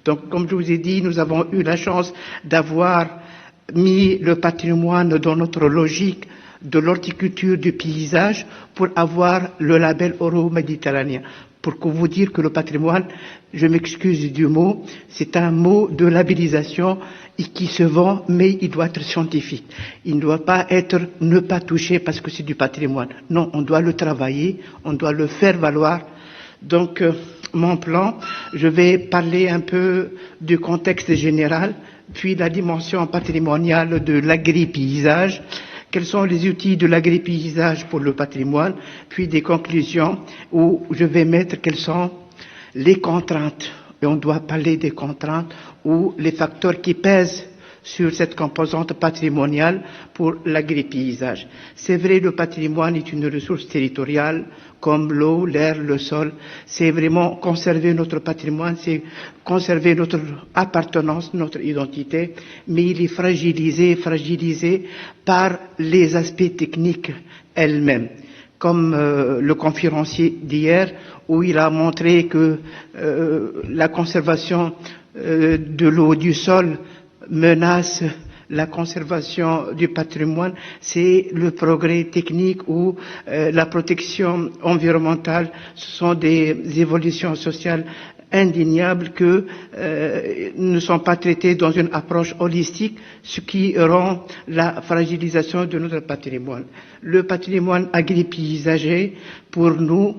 donc comme je vous ai dit, nous avons eu la chance d'avoir mis le patrimoine dans notre logique de l'horticulture du paysage pour avoir le label euro-méditerranéen. Pour vous dire que le patrimoine, je m'excuse du mot, c'est un mot de labellisation et qui se vend, mais il doit être scientifique. Il ne doit pas être ne pas toucher parce que c'est du patrimoine. Non, on doit le travailler, on doit le faire valoir. Donc, mon plan, je vais parler un peu du contexte général, puis la dimension patrimoniale de l'agri-paysage. Quels sont les outils de l'agri-paysage pour le patrimoine, puis des conclusions où je vais mettre quelles sont les contraintes. Et on doit parler des contraintes ou les facteurs qui pèsent sur cette composante patrimoniale pour l'agri-paysage. C'est vrai, le patrimoine est une ressource territoriale comme l'eau, l'air, le sol. C'est vraiment conserver notre patrimoine, c'est conserver notre appartenance, notre identité, mais il est fragilisé par les aspects techniques elles-mêmes. comme le conférencier d'hier, où il a montré que la conservation de l'eau du sol menace la conservation du patrimoine, c'est le progrès technique ou la protection environnementale. Ce sont des évolutions sociales indéniables que ne sont pas traitées dans une approche holistique, ce qui rend la fragilisation de notre patrimoine. Le patrimoine agri-paysager, pour nous,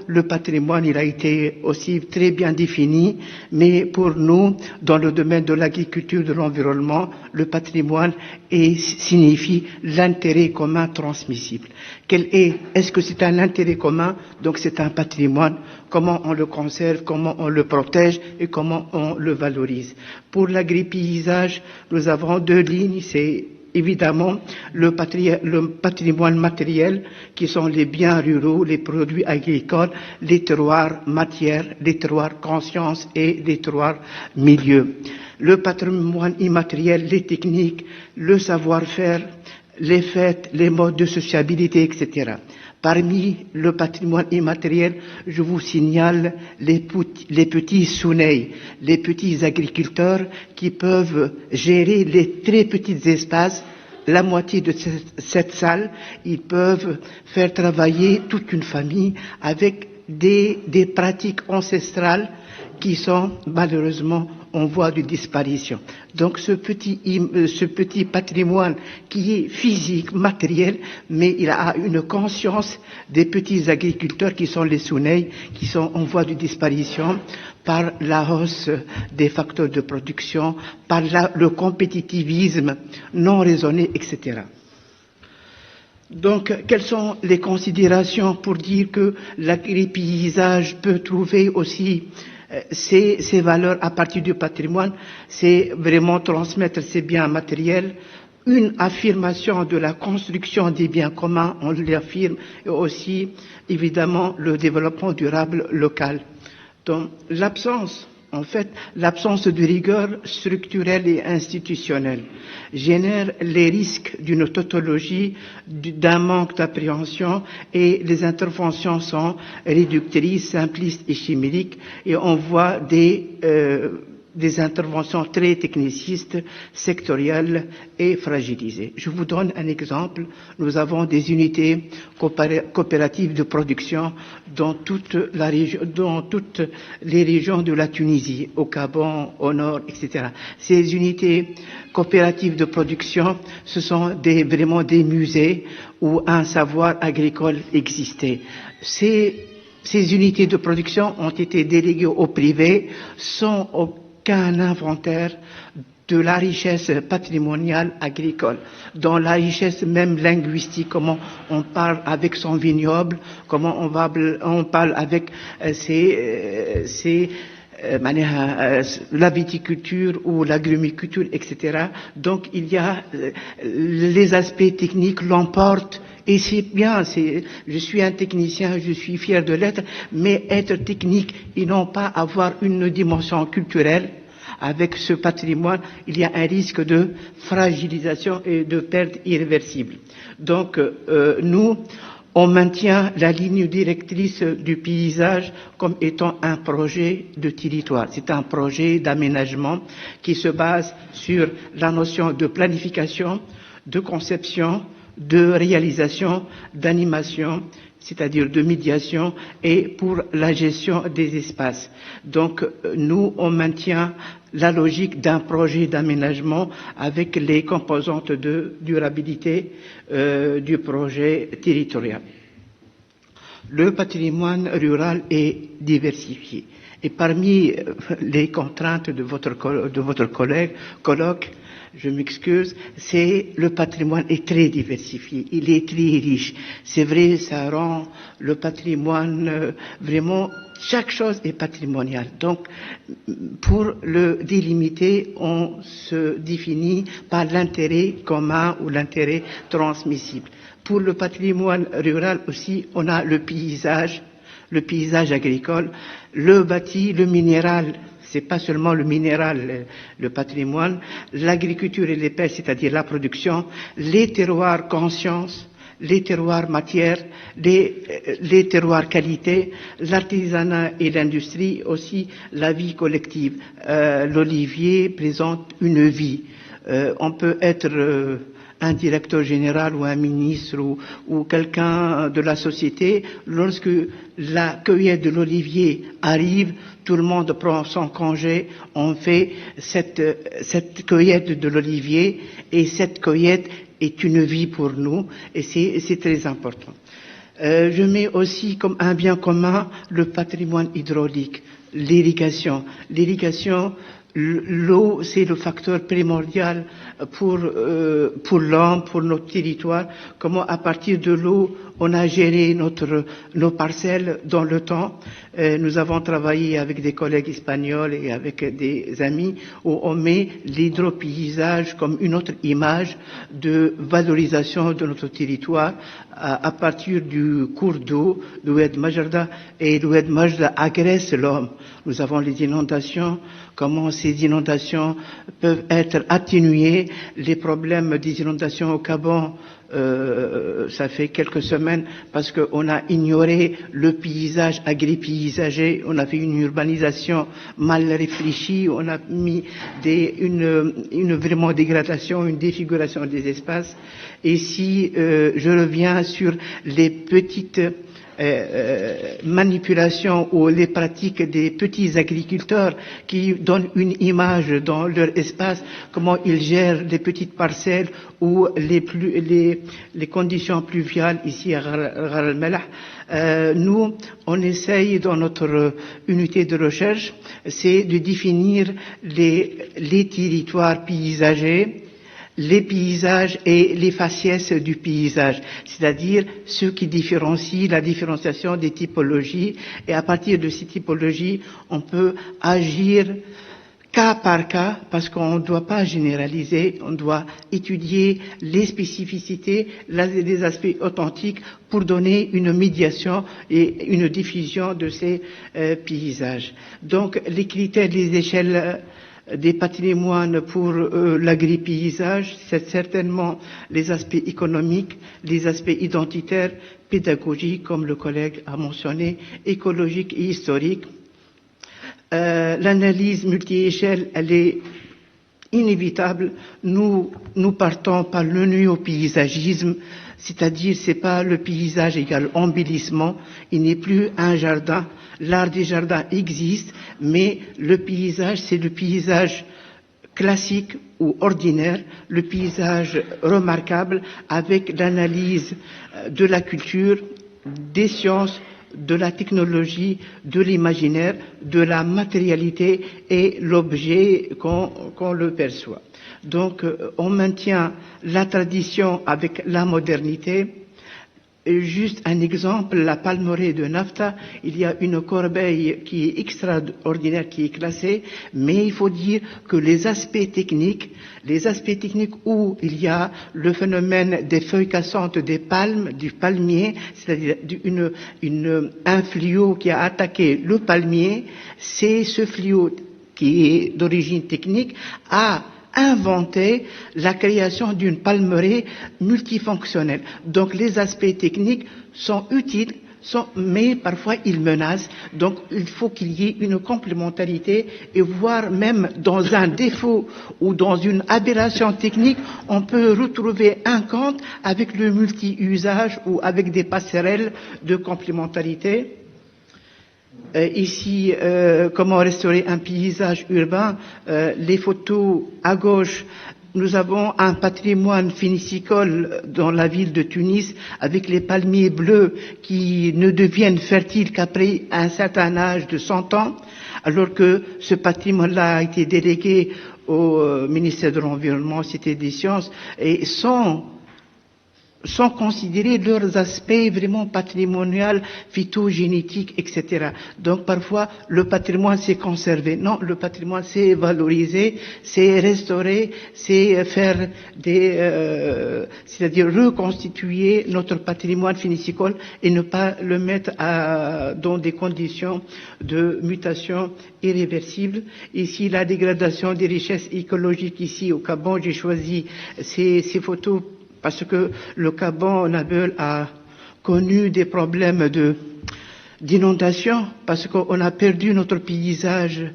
le patrimoine, il a été aussi très bien défini, mais pour nous, dans le domaine de l'agriculture, de l'environnement, le patrimoine signifie l'intérêt commun transmissible. Est-ce que c'est un intérêt commun? Donc c'est un patrimoine. Comment on le conserve, comment on le protège et comment on le valorise. Pour l'agri-paysage, nous avons deux lignes, c'est évidemment le patrimoine matériel, qui sont les biens ruraux, les produits agricoles, les terroirs matières, les terroirs conscience et les terroirs milieu. Le patrimoine immatériel, les techniques, le savoir-faire, les fêtes, les modes de sociabilité, etc. Parmi le patrimoine immatériel, je vous signale les petits Souney, les petits agriculteurs qui peuvent gérer les très petits espaces. La moitié de cette salle, ils peuvent faire travailler toute une famille avec des pratiques ancestrales qui sont malheureusement en voie de disparition. Donc ce petit patrimoine qui est physique, matériel, mais il a une conscience des petits agriculteurs qui sont les Souney, qui sont en voie de disparition par la hausse des facteurs de production, par le compétitivisme non raisonné, etc. Donc, quelles sont les considérations pour dire que l'agri-paysage peut trouver aussi ces valeurs à partir du patrimoine? C'est vraiment transmettre ces biens matériels, une affirmation de la construction des biens communs, on l'affirme, et aussi, évidemment, le développement durable local. Donc, l'absence de rigueur structurelle et institutionnelle génère les risques d'une tautologie, d'un manque d'appréhension, et les interventions sont réductrices, simplistes et chimériques, et on voit des interventions très technicistes, sectorielles et fragilisées. Je vous donne un exemple. Nous avons des unités coopératives de production dans toutes les régions de la Tunisie, au Gabon, au nord, etc. Ces unités coopératives de production, ce sont vraiment des musées où un savoir agricole existait. Ces unités de production ont été déléguées au privé sans aucun inventaire de la richesse patrimoniale agricole, dans la richesse même linguistique, comment on parle avec son vignoble, comment on parle avec la viticulture ou l'agrumiculture, etc. Donc il y a les aspects techniques l'emportent. Et c'est bien, je suis un technicien, je suis fier de l'être, mais être technique et non pas avoir une dimension culturelle, avec ce patrimoine, il y a un risque de fragilisation et de perte irréversible. Donc, nous, on maintient la ligne directrice du paysage comme étant un projet de territoire. C'est un projet d'aménagement qui se base sur la notion de planification, de conception, de réalisation, d'animation, c'est-à-dire de médiation, et pour la gestion des espaces. Donc, nous, on maintient la logique d'un projet d'aménagement avec les composantes de durabilité du projet territorial. Le patrimoine rural est diversifié. Et parmi les contraintes de votre colloque, je m'excuse, le patrimoine est très diversifié, il est très riche. C'est vrai, ça rend le patrimoine vraiment, chaque chose est patrimoniale. Donc, pour le délimiter, on se définit par l'intérêt commun ou l'intérêt transmissible. Pour le patrimoine rural aussi, on a le paysage agricole, le bâti, le minéral. C'est pas seulement le minéral, le patrimoine, l'agriculture et les pêches, c'est-à-dire la production, les terroirs conscience, les terroirs matières, les terroirs qualité, l'artisanat et l'industrie, aussi la vie collective. L'olivier présente une vie. On peut être un directeur général ou un ministre ou quelqu'un de la société. Lorsque la cueillette de l'olivier arrive, tout le monde prend son congé, on fait cette cueillette de l'olivier, et cette cueillette est une vie pour nous, et c'est très important. Je mets aussi comme un bien commun le patrimoine hydraulique, l'irrigation. L'irrigation, l'eau, c'est le facteur primordial pour l'homme, pour notre territoire. Comment, à partir de l'eau, on a géré nos parcelles dans le temps. Nous avons travaillé avec des collègues espagnols et avec des amis où on met l'hydropaysage comme une autre image de valorisation de notre territoire à partir du cours d'eau, l'Oued Majda, et l'Oued Majda agresse l'homme. Nous avons les inondations, comment ces inondations peuvent être atténuées, les problèmes des inondations au Gabon, ça fait quelques semaines parce qu'on a ignoré le paysage agri-paysager, on a fait une urbanisation mal réfléchie, on a mis une vraiment dégradation, une défiguration des espaces. Et si je reviens sur les petites manipulations ou les pratiques des petits agriculteurs qui donnent une image dans leur espace, comment ils gèrent les petites parcelles ou les conditions pluviales ici à Ghar el-Melah. Nous, on essaye dans notre unité de recherche, c'est de définir les territoires paysagers, les paysages et les faciès du paysage, c'est-à-dire ce qui différencie la différenciation des typologies, et à partir de ces typologies, on peut agir cas par cas, parce qu'on ne doit pas généraliser, on doit étudier les spécificités, les aspects authentiques pour donner une médiation et une diffusion de ces paysages. Donc, les critères, les échelles des patrimoines pour l'agri-paysage, c'est certainement les aspects économiques, les aspects identitaires, pédagogiques, comme le collègue a mentionné, écologiques et historiques. L'analyse multi-échelle, elle est inévitable. Nous partons par le néopaysagisme, c'est-à-dire c'est pas le paysage égal embellissement, il n'est plus un jardin. L'art des jardins existe, mais le paysage, c'est le paysage classique ou ordinaire, le paysage remarquable avec l'analyse de la culture, des sciences, de la technologie, de l'imaginaire, de la matérialité et l'objet qu'on le perçoit. Donc, on maintient la tradition avec la modernité. Et juste un exemple, la palmeraie de Nafta, il y a une corbeille qui est extraordinaire, qui est classée, mais il faut dire que les aspects techniques où il y a le phénomène des feuilles cassantes des palmes, du palmier, c'est-à-dire un fléau qui a attaqué le palmier, c'est ce fléau qui est d'origine technique a inventé la création d'une palmeraie multifonctionnelle. Donc les aspects techniques sont utiles, mais parfois ils menacent. Donc il faut qu'il y ait une complémentarité, et voire même dans un défaut ou dans une aberration technique, on peut retrouver un compte avec le multi-usage ou avec des passerelles de complémentarité. Ici, comment restaurer un paysage urbain, les photos à gauche, nous avons un patrimoine finicicole dans la ville de Tunis avec les palmiers bleus qui ne deviennent fertiles qu'après un certain âge de 100 ans, alors que ce patrimoine-là a été délégué au ministère de l'Environnement, Cité des Sciences, et sans considérer leurs aspects vraiment patrimonial, phytogénétiques, etc. Donc parfois le patrimoine c'est conservé. Non, le patrimoine c'est valoriser, c'est restaurer, c'est faire c'est-à-dire reconstituer notre patrimoine finicicole et ne pas le mettre dans des conditions de mutation irréversible. Ici, la dégradation des richesses écologiques ici au Gabon, j'ai choisi ces photos parce que le Gabon, Nabil, a connu des problèmes d'inondation, parce qu'on a perdu notre paysage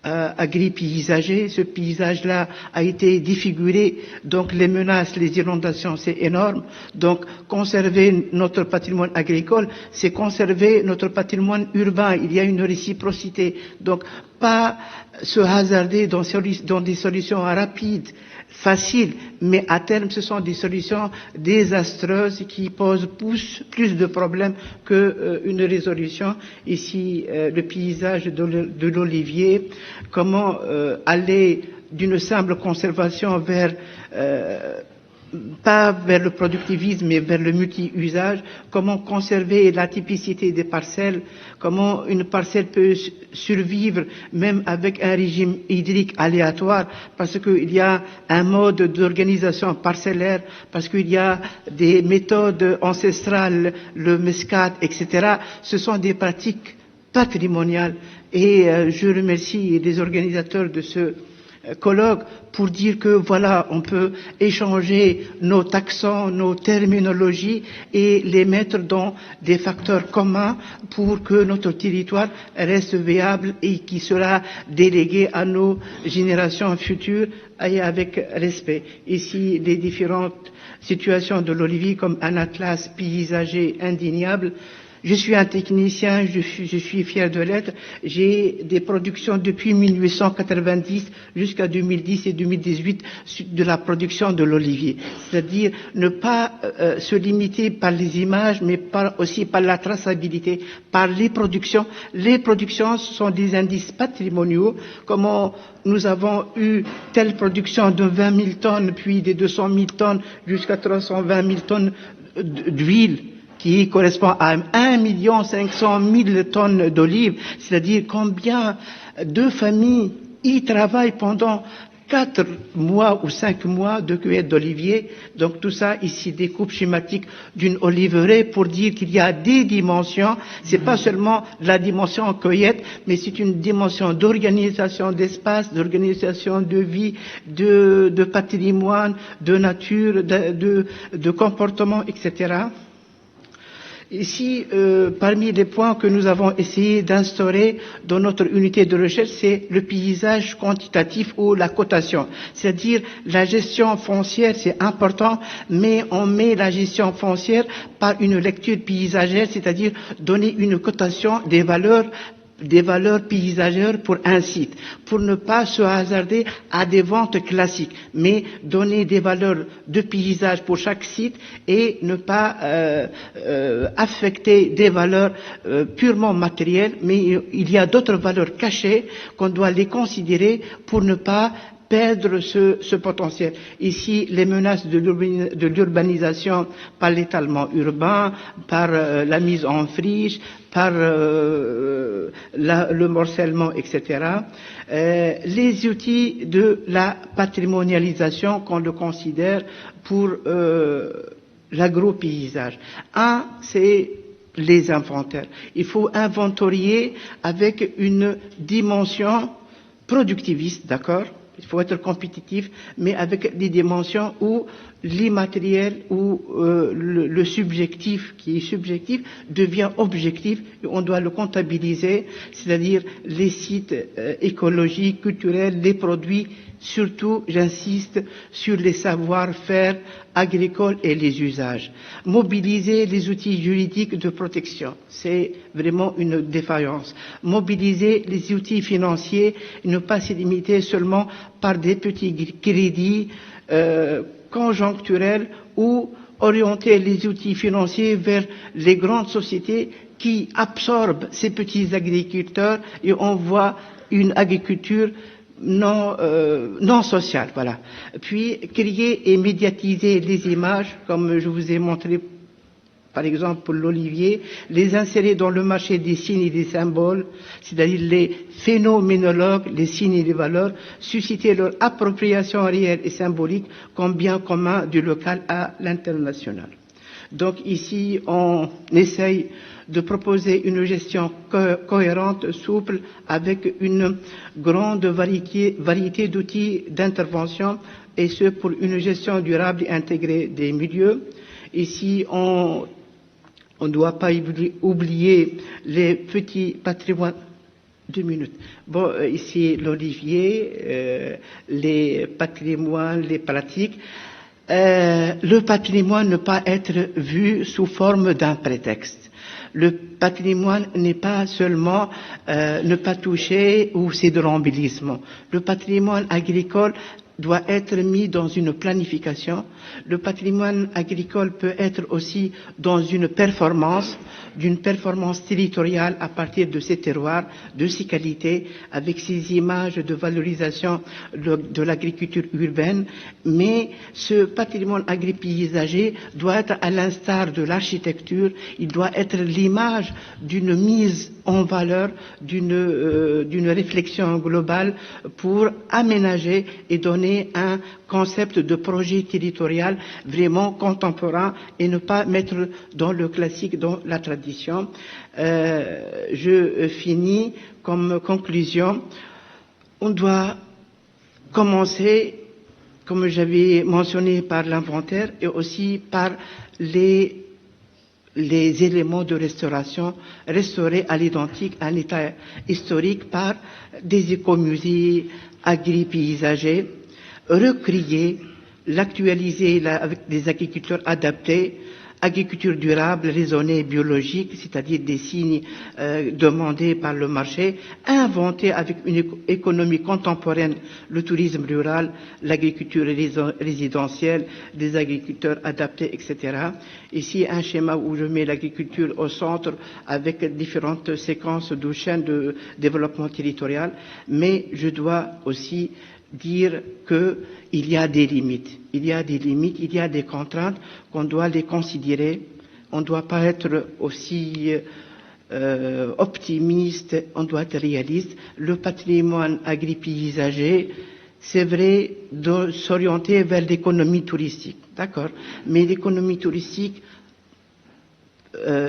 agri-paysager. Ce paysage-là a été défiguré, donc les menaces, les inondations, c'est énorme. Donc conserver notre patrimoine agricole, c'est conserver notre patrimoine urbain. Il y a une réciprocité. Donc pas se hasarder dans des solutions rapides, faciles, mais à terme ce sont des solutions désastreuses qui posent plus de problèmes qu'une résolution. Ici, le paysage de l'olivier, comment aller d'une simple conservation vers pas vers le productivisme mais vers le multi-usage, comment conserver la typicité des parcelles, comment une parcelle peut survivre même avec un régime hydrique aléatoire, parce qu'il y a un mode d'organisation parcellaire, parce qu'il y a des méthodes ancestrales, le mescate, etc. Ce sont des pratiques patrimoniales et je remercie les organisateurs de ce colloque pour dire que voilà, on peut échanger nos taxons, nos terminologies et les mettre dans des facteurs communs pour que notre territoire reste viable et qui sera délégué à nos générations futures et avec respect. Ici, les différentes situations de l'olivier comme un atlas paysager indéniable. Je suis un technicien, je suis fier de l'être. J'ai des productions depuis 1890 jusqu'à 2010 et 2018 de la production de l'olivier. C'est-à-dire ne pas se limiter par les images, mais aussi par la traçabilité, par les productions. Les productions sont des indices patrimoniaux. Comment nous avons eu telle production de 20 000 tonnes, puis des 200 000 tonnes jusqu'à 320 000 tonnes d'huile, qui correspond à 1 500 000 tonnes d'olives, c'est-à-dire combien de familles y travaillent pendant 4 mois ou 5 mois de cueillette d'olivier. Donc tout ça, ici, des coupes schématiques d'une oliveraie pour dire qu'il y a des dimensions. C'est pas seulement la dimension cueillette, mais c'est une dimension d'organisation d'espace, d'organisation de vie, de patrimoine, de nature, de comportement, etc. Ici, parmi les points que nous avons essayé d'instaurer dans notre unité de recherche, c'est le paysage quantitatif ou la cotation. C'est-à-dire, la gestion foncière, c'est important, mais on met la gestion foncière par une lecture paysagère, c'est-à-dire donner une cotation des valeurs paysagères pour un site, pour ne pas se hasarder à des ventes classiques, mais donner des valeurs de paysage pour chaque site et ne pas affecter des valeurs purement matérielles, mais il y a d'autres valeurs cachées qu'on doit les considérer pour ne pas perdre ce potentiel. Ici, les menaces de l'urbanisation par l'étalement urbain, par la mise en friche, par le morcellement, etc. Les outils de la patrimonialisation qu'on le considère pour l'agropaysage. Un, c'est les inventaires. Il faut inventorier avec une dimension productiviste, d'accord ? Il faut être compétitif, mais avec des dimensions où l'immatériel ou le subjectif, qui est subjectif, devient objectif et on doit le comptabiliser, c'est-à-dire les sites écologiques, culturels, les produits, surtout, j'insiste, sur les savoir-faire agricoles et les usages. Mobiliser les outils juridiques de protection, c'est vraiment une défaillance. Mobiliser les outils financiers, ne pas se limiter seulement par des petits crédits conjoncturels ou orienter les outils financiers vers les grandes sociétés qui absorbent ces petits agriculteurs et on voit une agriculture non sociale, voilà. Puis créer et médiatiser les images, comme je vous ai montré par exemple pour l'olivier, les insérer dans le marché des signes et des symboles, c'est-à-dire les phénoménologues, les signes et les valeurs, susciter leur appropriation réelle et symbolique comme bien commun du local à l'international. Donc ici, on essaye de proposer une gestion cohérente, souple, avec une grande variété d'outils d'intervention, et ce pour une gestion durable et intégrée des milieux. Ici, on ne doit pas oublier les petits patrimoines. 2 minutes. Bon, ici l'olivier, les patrimoines, les pratiques. Le patrimoine ne peut pas être vu sous forme d'un prétexte. Le patrimoine n'est pas seulement ne pas toucher ou c'est de l'embellissement. Le patrimoine agricole doit être mis dans une planification. Le patrimoine agricole peut être aussi dans une performance territoriale à partir de ses terroirs, de ses qualités, avec ses images de valorisation de l'agriculture urbaine. Mais ce patrimoine agripaysager doit être à l'instar de l'architecture, il doit être l'image d'une mise en valeur, d'une réflexion globale pour aménager et donner un concept de projet territorial vraiment contemporain et ne pas mettre dans le classique, dans la tradition. Je finis comme conclusion. On doit commencer, comme j'avais mentionné, par l'inventaire et aussi par les éléments de restauration, restaurés à l'identique, à l'état historique par des écomusées agripaysagers, recréer, l'actualiser avec des agriculteurs adaptés, agriculture durable, raisonnée, biologique, c'est-à-dire des signes demandés par le marché, inventer avec une économie contemporaine le tourisme rural, l'agriculture résidentielle, des agriculteurs adaptés, etc. Ici, un schéma où je mets l'agriculture au centre avec différentes séquences de chaînes de développement territorial, mais je dois aussi dire qu'il y a des limites, il y a des contraintes qu'on doit les considérer. On ne doit pas être aussi optimiste, on doit être réaliste. Le patrimoine agripaysager, c'est vrai, de s'orienter vers l'économie touristique, d'accord, mais l'économie touristique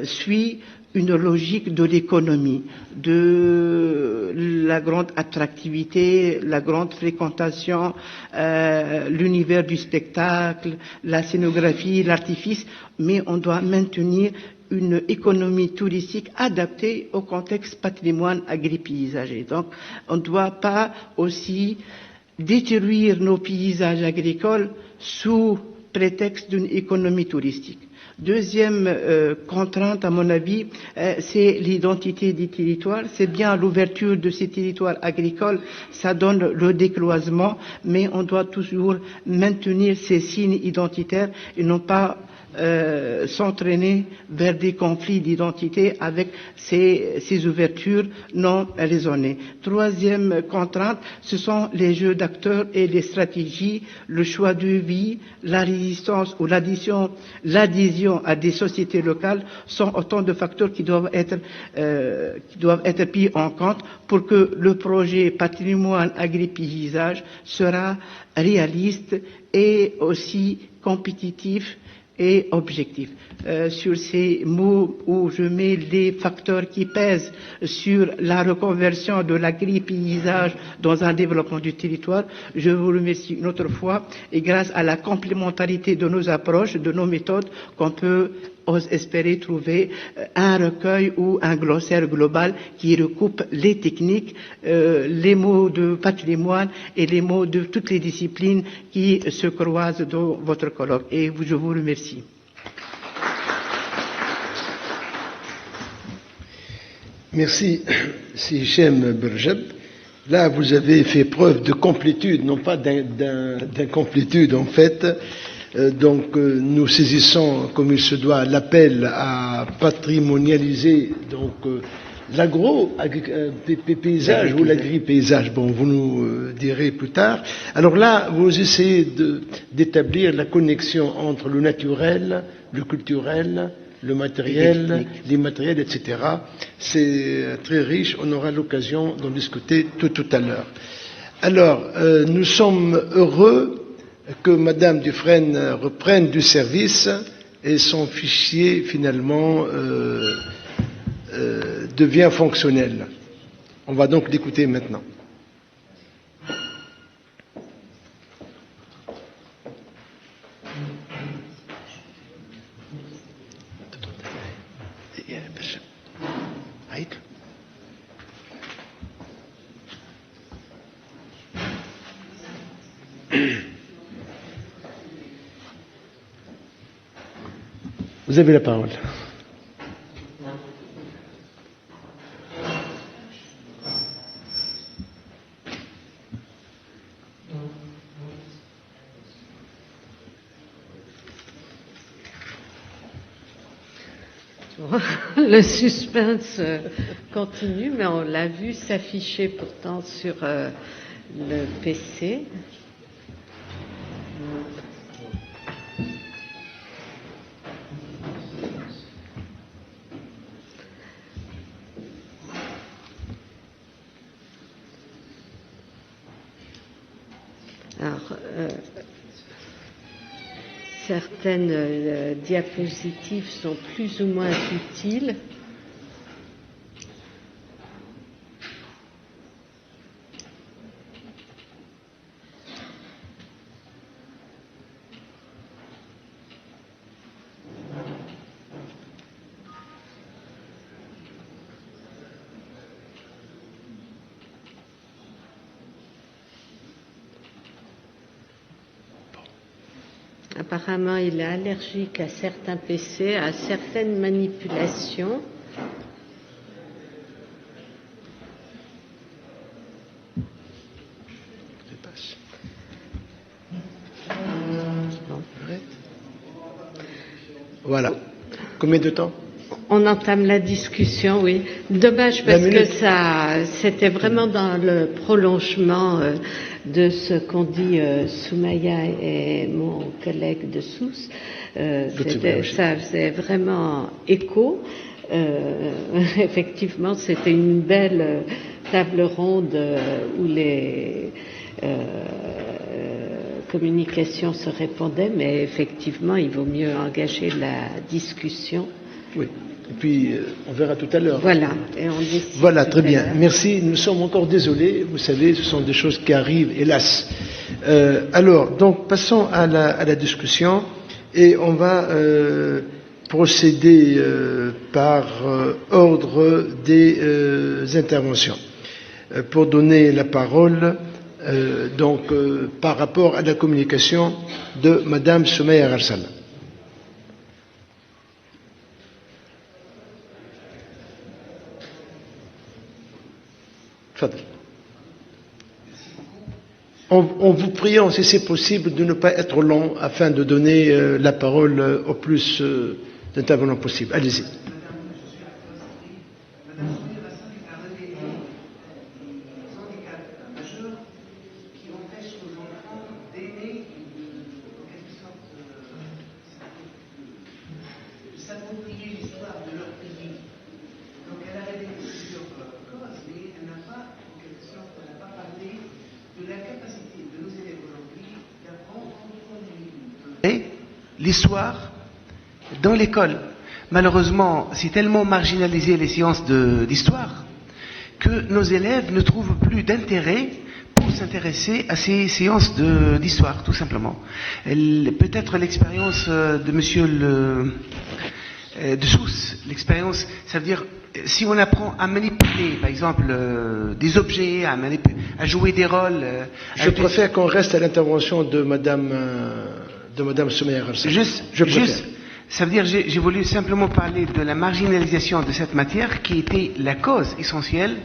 suit une logique de l'économie, de la grande attractivité, la grande fréquentation, l'univers du spectacle, la scénographie, l'artifice, mais on doit maintenir une économie touristique adaptée au contexte patrimoine agripaysager. Donc, on ne doit pas aussi détruire nos paysages agricoles sous prétexte d'une économie touristique. Deuxième contrainte, à mon avis, c'est l'identité des territoires. C'est bien l'ouverture de ces territoires agricoles, ça donne le décloisement, mais on doit toujours maintenir ces signes identitaires et non pas s'entraîner vers des conflits d'identité avec ces ouvertures non raisonnées. Troisième contrainte, ce sont les jeux d'acteurs et les stratégies, le choix de vie, la résistance ou l'adhésion à des sociétés locales sont autant de facteurs qui doivent être pris en compte pour que le projet patrimoine agripaysage sera réaliste et aussi compétitif et objectif. Sur ces mots où je mets les facteurs qui pèsent sur la reconversion de l'agripaysage dans un développement du territoire, je vous remercie une autre fois et grâce à la complémentarité de nos approches, de nos méthodes, qu'on peut espérer trouver un recueil ou un glossaire global qui recoupe les techniques, les mots de patrimoine et les mots de toutes les disciplines qui se croisent dans votre colloque. Et je vous remercie. Merci, Hichem Berjeb. Là, vous avez fait preuve de complétude, non pas d'incomplétude en fait. Donc, nous saisissons, comme il se doit, l'appel à patrimonialiser donc l'agro-paysage ou l'agri-paysage. Bon, vous nous direz plus tard. Alors là, vous essayez d'établir la connexion entre le naturel, le culturel, le matériel, l'immatériel, etc. C'est très riche, on aura l'occasion d'en discuter tout à l'heure. Alors, nous sommes heureux que Madame Dufresne reprenne du service et son fichier finalement devient fonctionnel. On va donc l'écouter maintenant. Vous avez la parole. Le suspense continue, mais on l'a vu s'afficher pourtant sur le PC. Alors, certaines diapositives sont plus ou moins utiles. Apparemment, il est allergique à certains PC, à certaines manipulations. Voilà. Combien de temps? On entame la discussion, oui. Dommage parce que c'était vraiment dans le prolongement de ce qu'ont dit Soumaya et mon collègue de Sousse. Ça faisait vraiment écho. Effectivement, c'était une belle table ronde où les communications se répondaient, mais effectivement, il vaut mieux engager la discussion. Oui. Et puis, on verra tout à l'heure. Voilà. Et on décide. Voilà, très bien. Merci. Nous sommes encore désolés. Vous savez, ce sont des choses qui arrivent, hélas. Alors, donc, passons à la discussion et on va procéder par ordre des interventions. Pour donner la parole, par rapport à la communication de Madame Soumaya Gharsala. On vous prie, si c'est possible, de ne pas être long afin de donner la parole au plus d'intervenants possible. Allez-y. L'histoire dans l'école. Malheureusement, c'est tellement marginalisé les séances d'histoire que nos élèves ne trouvent plus d'intérêt pour s'intéresser à ces séances d'histoire, tout simplement. Peut-être l'expérience de monsieur de Sousse, l'expérience, ça veut dire, si on apprend à manipuler, par exemple, des objets, à jouer des rôles... Je préfère qu'on reste à l'intervention de Madame Soumaya Gharsala. Juste, ça veut dire, j'ai voulu simplement parler de la marginalisation de cette matière qui était la cause essentielle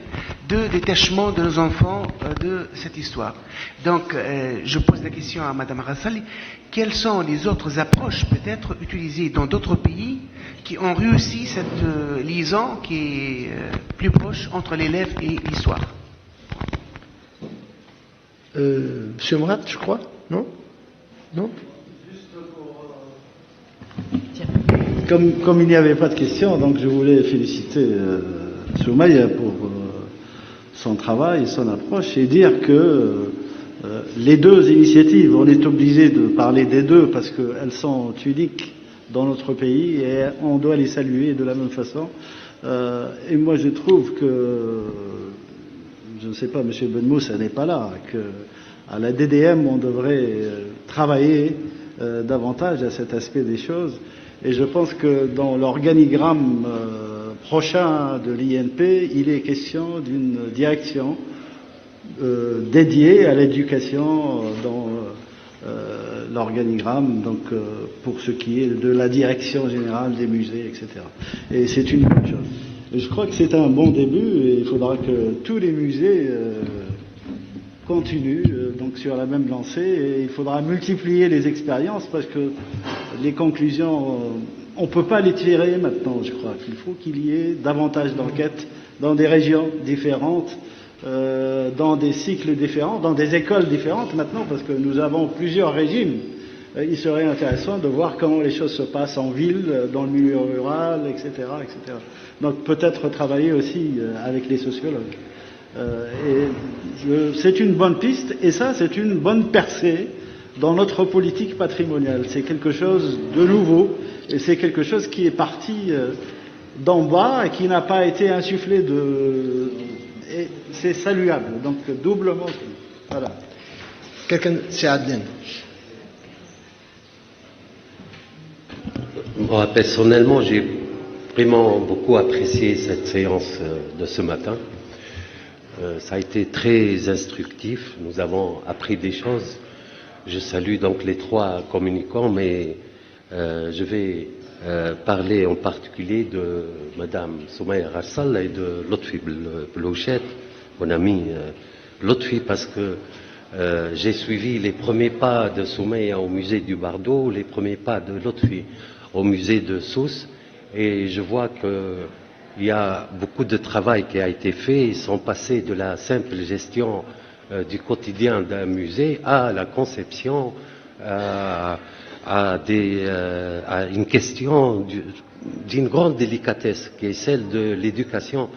de détachement de nos enfants de cette histoire. Donc, je pose la question à Madame Gharsala, quelles sont les autres approches peut-être utilisées dans d'autres pays qui ont réussi cette liaison qui est plus proche entre l'élève et l'histoire? Monsieur Mourad, je crois? Non? Comme il n'y avait pas de questions, donc je voulais féliciter Soumaya pour son travail, son approche, et dire que les deux initiatives, on est obligé de parler des deux parce qu'elles sont uniques dans notre pays et on doit les saluer de la même façon. Et moi je trouve que, je ne sais pas, M. Benmoussa n'est pas là, qu'à la DDM on devrait travailler davantage à cet aspect des choses. Et je pense que dans l'organigramme prochain de l'INP, il est question d'une direction dédiée à l'éducation dans l'organigramme, donc pour ce qui est de la direction générale des musées, etc. Et c'est une bonne chose. Et je crois que c'est un bon début et il faudra que tous les musées continuent donc sur la même lancée et il faudra multiplier les expériences parce que les conclusions, on ne peut pas les tirer maintenant, je crois qu'il faut qu'il y ait davantage d'enquêtes dans des régions différentes, dans des cycles différents, dans des écoles différentes maintenant, parce que nous avons plusieurs régimes. Il serait intéressant de voir comment les choses se passent en ville, dans le milieu rural, etc., etc. Donc peut-être travailler aussi avec les sociologues. C'est une bonne piste, et ça, c'est une bonne percée dans notre politique patrimoniale. C'est quelque chose de nouveau, et c'est quelque chose qui est parti d'en bas et qui n'a pas été insufflé de... Et c'est saluable, donc doublement. Voilà. Quelqu'un, c'est Adnan. Moi, personnellement, j'ai vraiment beaucoup apprécié cette séance de ce matin. Ça a été très instructif. Nous avons appris des choses. Je salue donc les trois communicants, mais je vais parler en particulier de Madame Soumaïa Rassal et de Lotfi Blouchet, mon ami Lotfi, parce que j'ai suivi les premiers pas de Soumaïa au musée du Bardo, les premiers pas de Lotfi au musée de Sousse, et je vois qu'il y a beaucoup de travail qui a été fait. Ils sont passés de la simple gestion du quotidien d'un musée à la conception, à une question d'une grande délicatesse qui est celle de l'éducation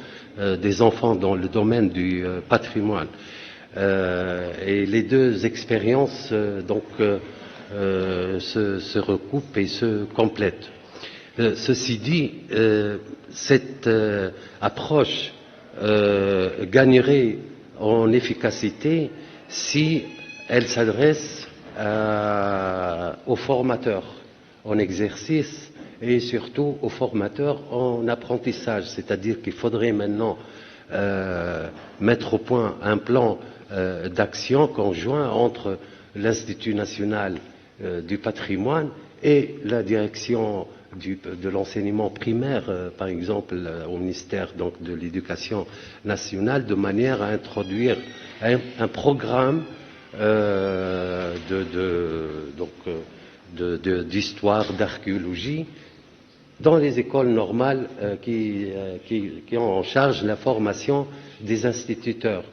des enfants dans le domaine du patrimoine. Et les deux expériences se recoupent et se complètent. Ceci dit, cette approche gagnerait en efficacité si elle s'adresse aux formateurs en exercice et surtout aux formateurs en apprentissage. C'est-à-dire qu'il faudrait maintenant mettre au point un plan d'action conjoint entre l'Institut national du patrimoine et la direction de l'enseignement primaire, par exemple au ministère donc, de l'Éducation nationale, de manière à introduire un programme d'histoire, d'archéologie dans les écoles normales qui ont en charge la formation des instituteurs.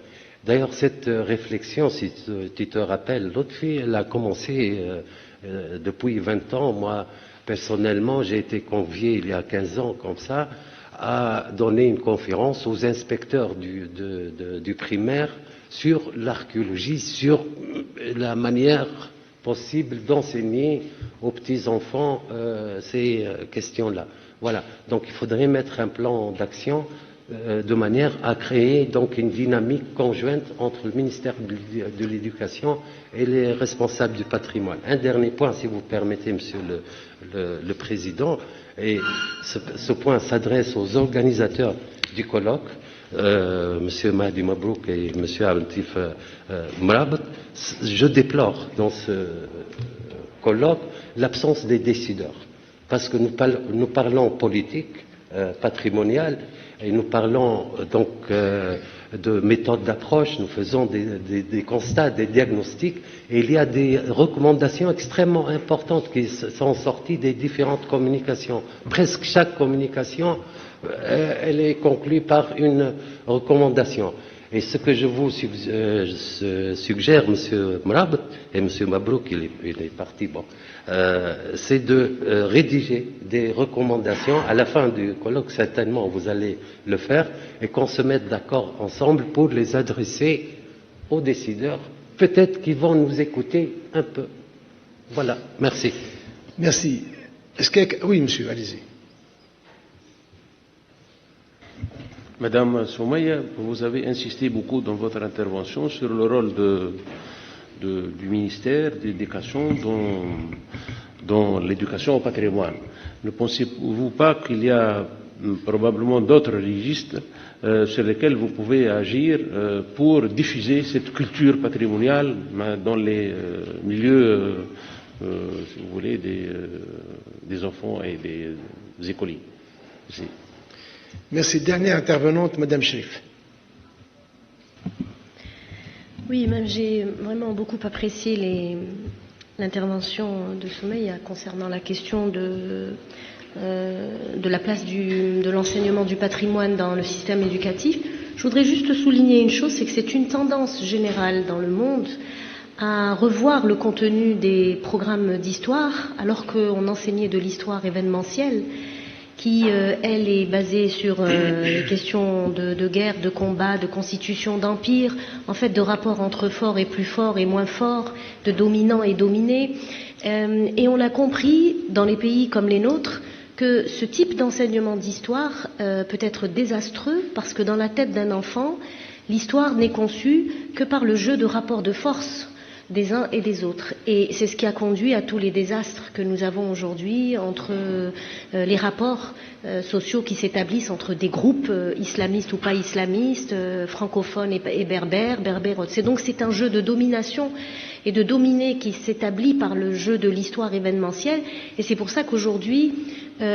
D'ailleurs, cette réflexion, si tu te rappelles, Lotfi, elle a commencé depuis 20 ans. Moi, personnellement, j'ai été convié il y a 15 ans, comme ça, à donner une conférence aux inspecteurs du primaire sur l'archéologie, sur la manière possible d'enseigner aux petits-enfants ces questions-là. Voilà. Donc, il faudrait mettre un plan d'action de manière à créer donc une dynamique conjointe entre le ministère de l'Éducation et les responsables du patrimoine. Un dernier point, si vous permettez, Monsieur le Président, et ce point s'adresse aux organisateurs du colloque, Monsieur Mahdi Mabrouk et Monsieur Abdeltif Mrabat. Je déplore dans ce colloque l'absence des décideurs, parce que nous parlons politique patrimoniale, et nous parlons donc de méthodes d'approche, nous faisons des constats, des diagnostics, et il y a des recommandations extrêmement importantes qui sont sorties des différentes communications. Presque chaque communication, elle est conclue par une recommandation. Et ce que je vous suggère, Monsieur Mrab, et Monsieur Mabrouk, il est parti, bon, c'est de rédiger des recommandations. À la fin du colloque, certainement, vous allez le faire, et qu'on se mette d'accord ensemble pour les adresser aux décideurs. Peut-être qu'ils vont nous écouter un peu. Voilà, merci. Merci. Est-ce que... Oui, monsieur, allez-y. Madame Soumaya, vous avez insisté beaucoup dans votre intervention sur le rôle du ministère de l'Éducation dans l'éducation au patrimoine. Ne pensez-vous pas qu'il y a probablement d'autres registres sur lesquels vous pouvez agir pour diffuser cette culture patrimoniale dans les milieux, si vous voulez, des enfants et des écoliers? Merci. Merci. Dernière intervenante, Madame Cherif. Oui, même j'ai vraiment beaucoup apprécié l'intervention de Soumeya concernant la question de la place de l'enseignement du patrimoine dans le système éducatif. Je voudrais juste souligner une chose, c'est que c'est une tendance générale dans le monde à revoir le contenu des programmes d'histoire, alors qu'on enseignait de l'histoire événementielle, qui, elle, est basée sur les questions de guerre, de combat, de constitution d'empire, en fait de rapports entre forts et plus forts et moins forts, de dominants et dominés. Et on a compris, dans les pays comme les nôtres, que ce type d'enseignement d'histoire peut être désastreux, parce que dans la tête d'un enfant, l'histoire n'est conçue que par le jeu de rapports de force des uns et des autres. Et c'est ce qui a conduit à tous les désastres que nous avons aujourd'hui entre les rapports sociaux qui s'établissent entre des groupes islamistes ou pas islamistes, francophones et berbères. C'est un jeu de domination et de dominer qui s'établit par le jeu de l'histoire événementielle. Et c'est pour ça qu'aujourd'hui,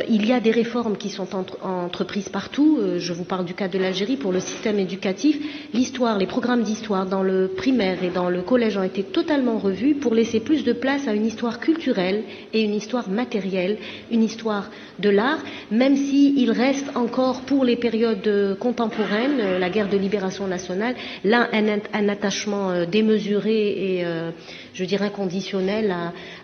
il y a des réformes qui sont entreprises partout. Je vous parle du cas de l'Algérie pour le système éducatif. L'histoire, les programmes d'histoire dans le primaire et dans le collège ont été totalement revus pour laisser plus de place à une histoire culturelle et une histoire matérielle, une histoire de l'art, même s'il reste encore pour les périodes contemporaines, la guerre de libération nationale, là un attachement démesuré et je dirais inconditionnel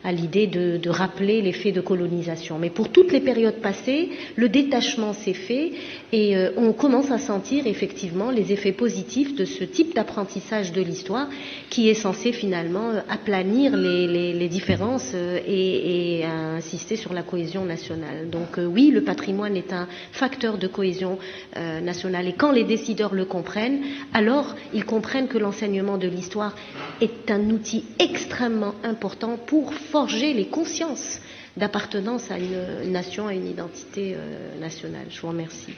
à l'idée de rappeler les faits de colonisation. Mais pour toutes les périodes passées, le détachement s'est fait et on commence à sentir effectivement les effets positifs de ce type d'apprentissage de l'histoire qui est censé finalement aplanir les différences et insister sur la cohésion nationale. Donc oui, le patrimoine est un facteur de cohésion nationale et quand les décideurs le comprennent, alors ils comprennent que l'enseignement de l'histoire est un outil extrêmement important pour forger les consciences d'appartenance à une nation, à une identité nationale. Je vous remercie.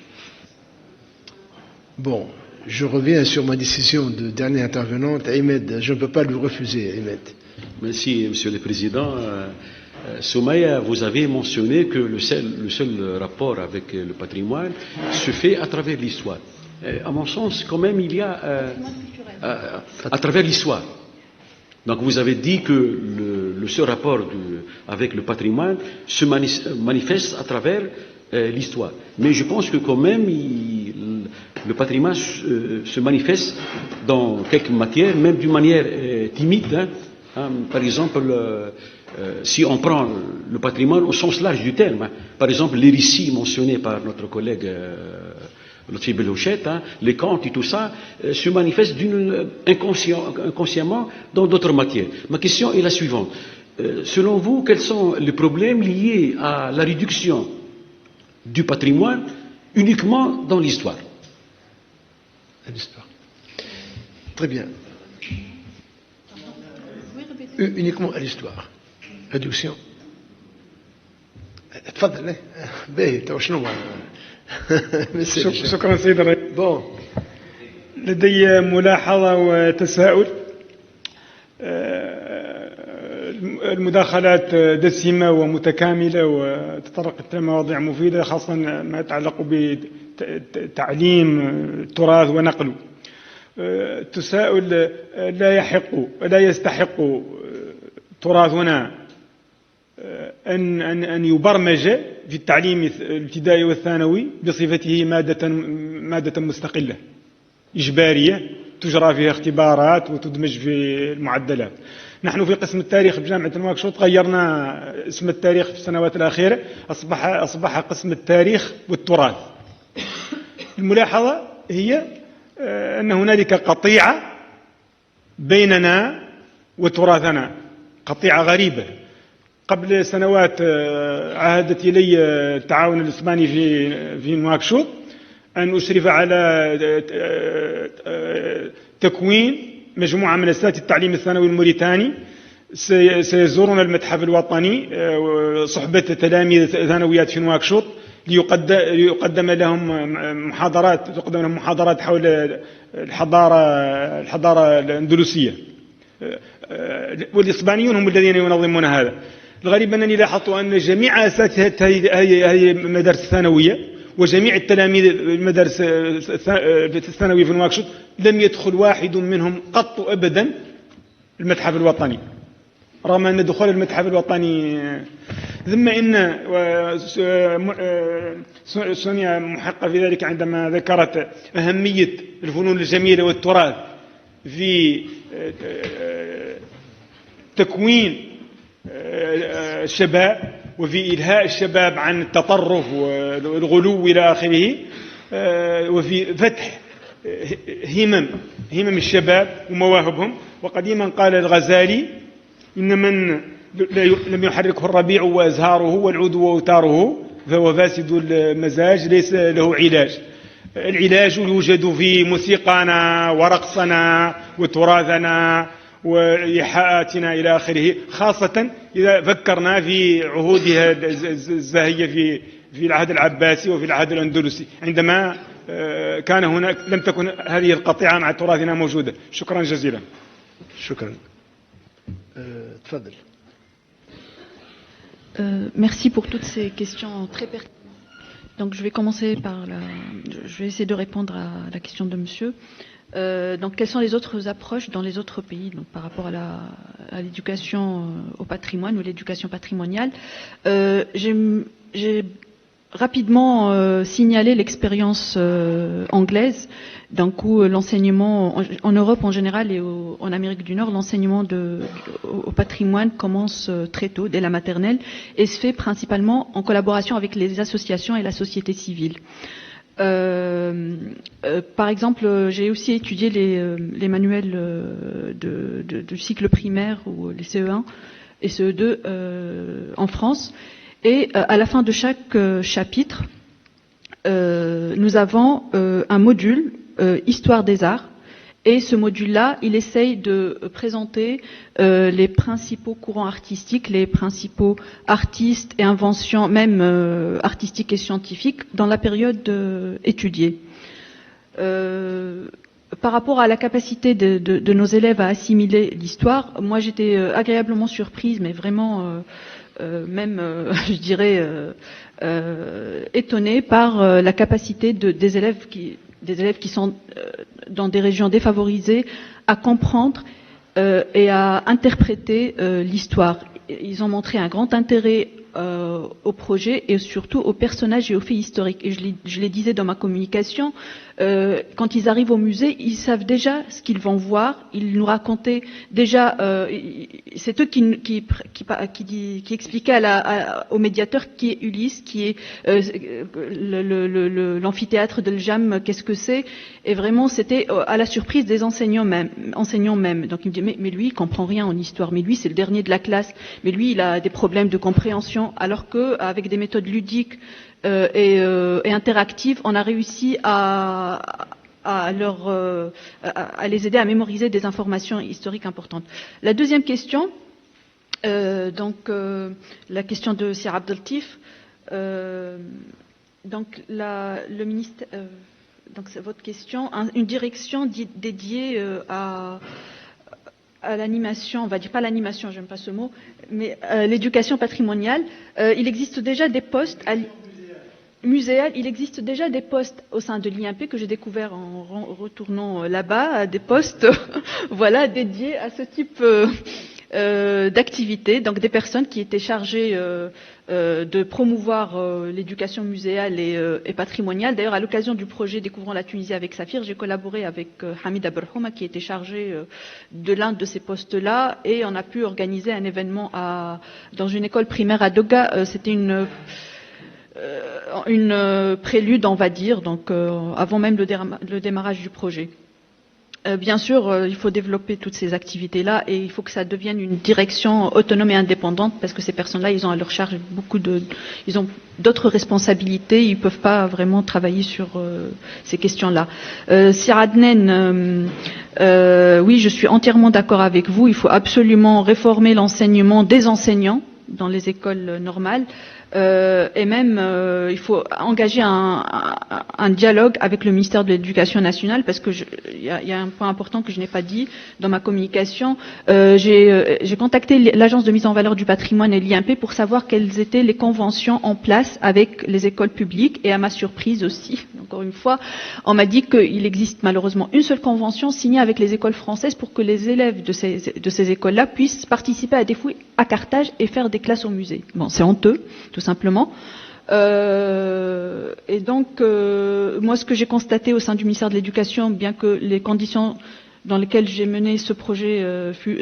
Bon, je reviens sur ma décision de dernière intervenante. Ahmed, je ne peux pas lui refuser, Ahmed. Merci, Monsieur le Président. Soumaya, vous avez mentionné que le seul rapport avec le patrimoine se fait à travers l'histoire. À mon sens, quand même, il y a à travers l'histoire. Donc vous avez dit que le seul rapport avec le patrimoine se manifeste à travers l'histoire. Mais je pense que quand même, le patrimoine se manifeste dans quelques matières, même d'une manière timide. Par exemple, si on prend le patrimoine au sens large du terme, par exemple les récits mentionnés par notre collègue Lotfi Belouchet, les contes et tout ça, se manifestent inconsciemment dans d'autres matières. Ma question est la suivante. Selon vous, quels sont les problèmes liés à la réduction du patrimoine uniquement dans l'histoire? L'histoire. Très bien. Uniquement à l'histoire. Réduction. تفضل باهي تو شنو شكرا سيد الرئيس. لدي ملاحظة وتساؤل. المداخلات دسمة ومتكاملة وتطرقت إلى مواضيع مفيدة خاصة ما يتعلق بتعليم التراث ونقله. تساؤل لا يستحق تراثنا أن يبرمج في التعليم الابتدائي والثانوي بصفته مادة مستقلة إجبارية تجرى فيها اختبارات وتدمج في المعدلات. نحن في قسم التاريخ في جامعة نواكشوط غيرنا اسم التاريخ في السنوات الأخيرة أصبح قسم التاريخ والتراث. الملاحظة هي أن هنالك قطيعة بيننا وتراثنا، قطيعة غريبة. قبل سنوات عهدت إلي التعاون الإسباني في نواكشوط أن أشرف على تكوين مجموعة من أساتذة التعليم الثانوي الموريتاني سيزورون المتحف الوطني صحبة تلاميذ ثانويات في نواكشوط ليقدم لهم محاضرات حول الحضارة الأندلسية، والإسبانيون هم الذين ينظمون هذا. الغريب أنني لاحظت أن جميع أساتذة هذه المدارس الثانوية وجميع التلاميذ المدارس الثانوية في نواكشوط لم يدخل واحد منهم قط أبدا المتحف الوطني، رغم أن دخول المتحف الوطني ثم إن سونيا محقة في ذلك عندما ذكرت أهمية الفنون الجميلة والتراث في تكوين الشباب وفي إلهاء الشباب عن التطرف والغلو إلى آخره، وفي فتح همم الشباب ومواهبهم. وقديما قال الغزالي: إن من لم يحركه الربيع وأزهاره والعود وأوتاره فهو فاسد المزاج ليس له علاج. العلاج يوجد في موسيقانا ورقصنا وتراثنا وإيحاءاتنا إلى آخره، خاصة إذا فكرنا في عهودها الزاهية في العهد العباسي وفي العهد الأندلسي، عندما كان هناك لم تكن هذه القطيعة مع تراثنا موجودة. شكرا جزيلا. شكرا. تفضل. Merci pour toutes ces questions très pertinentes. Donc je vais commencer par je vais essayer de répondre à la question de monsieur. Donc quelles sont les autres approches dans les autres pays donc, par rapport à l'éducation au patrimoine ou l'éducation patrimoniale. J'ai rapidement signalé l'expérience anglaise, d'un coup l'enseignement en Europe en général et en Amérique du Nord, l'enseignement au patrimoine commence très tôt, dès la maternelle, et se fait principalement en collaboration avec les associations et la société civile. Par exemple, j'ai aussi étudié les manuels du cycle primaire ou les CE1 et CE2 en France. Et à la fin de chaque chapitre, nous avons un module Histoire des arts. Et ce module-là, il essaye de présenter les principaux courants artistiques, les principaux artistes et inventions, même artistiques et scientifiques, dans la période étudiée. Par rapport à la capacité de nos élèves à assimiler l'histoire, moi j'étais agréablement surprise, mais vraiment même, je dirais, étonnée par la capacité des élèves qui sont dans des régions défavorisées à comprendre et à interpréter l'histoire. Ils ont montré un grand intérêt au projet et surtout aux personnages et aux faits historiques. Et je les disais dans ma communication, quand ils arrivent au musée, ils savent déjà ce qu'ils vont voir. Ils nous racontaient déjà, c'est eux qui expliquaient au médiateur qui est Ulysse, qui est l'amphithéâtre de Ljam, qu'est-ce que c'est. Et vraiment, c'était à la surprise des enseignants même. Donc ils me disaient, mais lui, il comprend rien en histoire. Mais lui, c'est le dernier de la classe. Mais lui, il a des problèmes de compréhension. Alors que, avec des méthodes ludiques et interactives, on a réussi à les aider à mémoriser des informations historiques importantes. La deuxième question, donc la question de Sir Abdeltif, donc le ministère, donc c'est votre question, une direction dédiée à l'animation, on va dire pas l'animation, j'aime pas ce mot, mais l'éducation patrimoniale. Il existe déjà des postes muséal, il existe déjà des postes au sein de l'IMP que j'ai découvert en retournant là-bas, des postes voilà, dédiés à ce type d'activité, donc des personnes qui étaient chargées de promouvoir l'éducation muséale et patrimoniale. D'ailleurs, à l'occasion du projet Découvrons la Tunisie avec Saphir, j'ai collaboré avec Hamid Aberhouma qui était chargé de l'un de ces postes-là, et on a pu organiser un événement dans une école primaire à Doga. C'était une prélude, on va dire, donc avant même le démarrage du projet. Bien sûr, il faut développer toutes ces activités-là et il faut que ça devienne une direction autonome et indépendante parce que ces personnes-là, ils ont à leur charge ils ont d'autres responsabilités, ils ne peuvent pas vraiment travailler sur ces questions-là. Sir Adnan, oui, je suis entièrement d'accord avec vous. Il faut absolument réformer l'enseignement des enseignants dans les écoles normales. Et même, il faut engager un dialogue avec le ministère de l'Éducation nationale parce que il y a un point important que je n'ai pas dit dans ma communication. J'ai contacté l'agence de mise en valeur du patrimoine et l'IMP pour savoir quelles étaient les conventions en place avec les écoles publiques et à ma surprise aussi, encore une fois, on m'a dit qu'il existe malheureusement une seule convention signée avec les écoles françaises pour que les élèves de ces écoles-là puissent participer à des fouilles à Carthage et faire des classes au musée. Bon, c'est honteux, tout simplement. Et donc, moi, ce que j'ai constaté au sein du ministère de l'Éducation, bien que les conditions dans lesquelles j'ai mené ce projet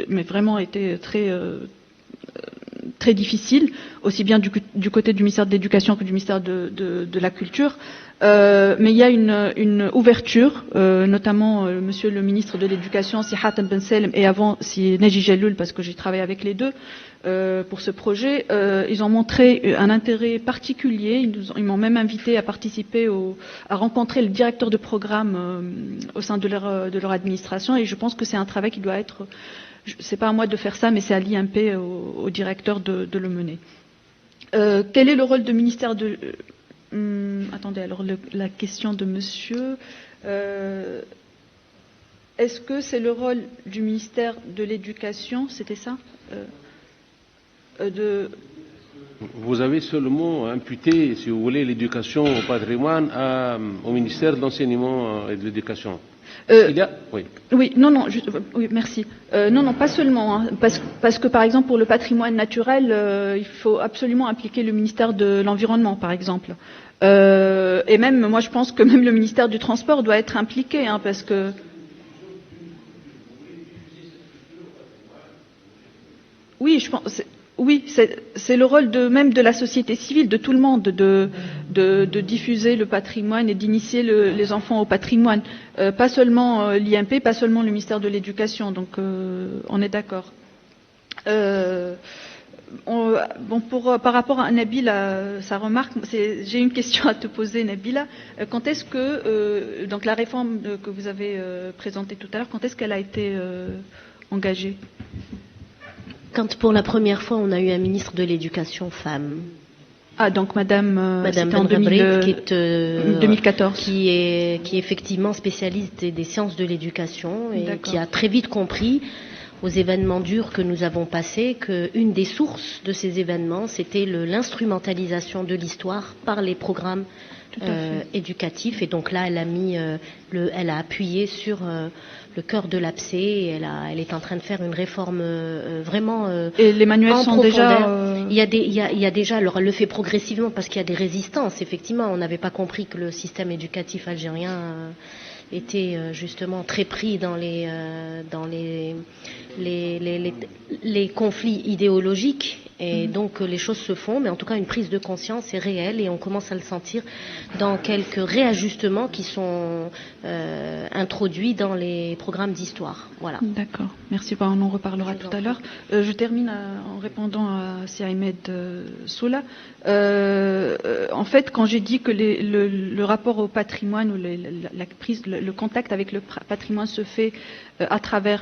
mais vraiment étaient très difficiles, aussi bien du côté du ministère de l'Éducation que du ministère de la Culture. Mais il y a une ouverture, notamment Monsieur le ministre de l'Éducation, si Hatem Ben Salem, et avant si Neji Jelloul, parce que j'ai travaillé avec les deux pour ce projet. Ils ont montré un intérêt particulier. Ils m'ont même invité à participer à rencontrer le directeur de programme au sein de leur administration. Et je pense que c'est un travail qui doit être. C'est pas à moi de faire ça, mais c'est à l'IMP, au directeur de le mener. Quel est le rôle du ministère de attendez, alors la question de monsieur, est-ce que c'est le rôle du ministère de l'Éducation, c'était ça Vous avez seulement imputé, si vous voulez, l'éducation au patrimoine au ministère de l'Enseignement et de l'Éducation. Oui, non, oui, merci. Non, pas seulement, hein, parce que par exemple pour le patrimoine naturel, il faut absolument impliquer le ministère de l'Environnement, par exemple. Et même, moi, je pense que même le ministère du Transport doit être impliqué, hein, parce que. Oui, je pense. Oui, c'est le rôle même de la société civile, de tout le monde, de diffuser le patrimoine et d'initier les enfants au patrimoine. Pas seulement l'IMP, pas seulement le ministère de l'Éducation. Donc, on est d'accord. Par rapport à Nabila, sa remarque, j'ai une question à te poser, Nabila. Quand est-ce que, donc la réforme que vous avez présentée tout à l'heure, quand est-ce qu'elle a été engagée ? Quand pour la première fois on a eu un ministre de l'Éducation femme. Ah, donc Madame en 2014. Qui est effectivement spécialiste des sciences de l'éducation et qui a très vite compris aux événements durs que nous avons passés qu'une des sources de ces événements, c'était l'instrumentalisation de l'histoire par les programmes éducatifs. Et donc là, elle a appuyé sur le cœur de l'abcès et elle est en train de faire une réforme vraiment et les manuels sont déjà il y a déjà, alors elle le fait progressivement parce qu'il y a des résistances, effectivement. On n'avait pas compris que le système éducatif algérien était justement très pris dans les conflits idéologiques. Et donc les choses se font, mais en tout cas une prise de conscience est réelle et on commence à le sentir dans quelques réajustements qui sont introduits dans les programmes d'histoire. Voilà. D'accord, merci, on en reparlera tout à l'heure. Je termine en répondant à Si Ahmed Soula. En fait, quand j'ai dit que le rapport au patrimoine ou le contact avec le patrimoine se fait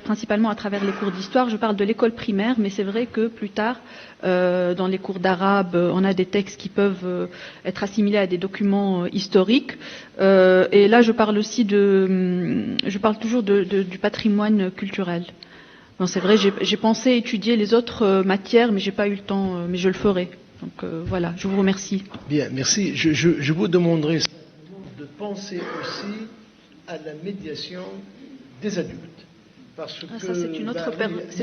principalement à travers les cours d'histoire, je parle de l'école primaire, mais c'est vrai que plus tard, dans les cours d'arabe, on a des textes qui peuvent être assimilés à des documents historiques. Et là, je parle toujours du patrimoine culturel. Bon, c'est vrai, j'ai pensé étudier les autres matières, mais j'ai pas eu le temps, mais je le ferai. Donc voilà, je vous remercie. Bien, merci. Je vous demanderai de penser aussi à la médiation des adultes. Parce que ça, c'est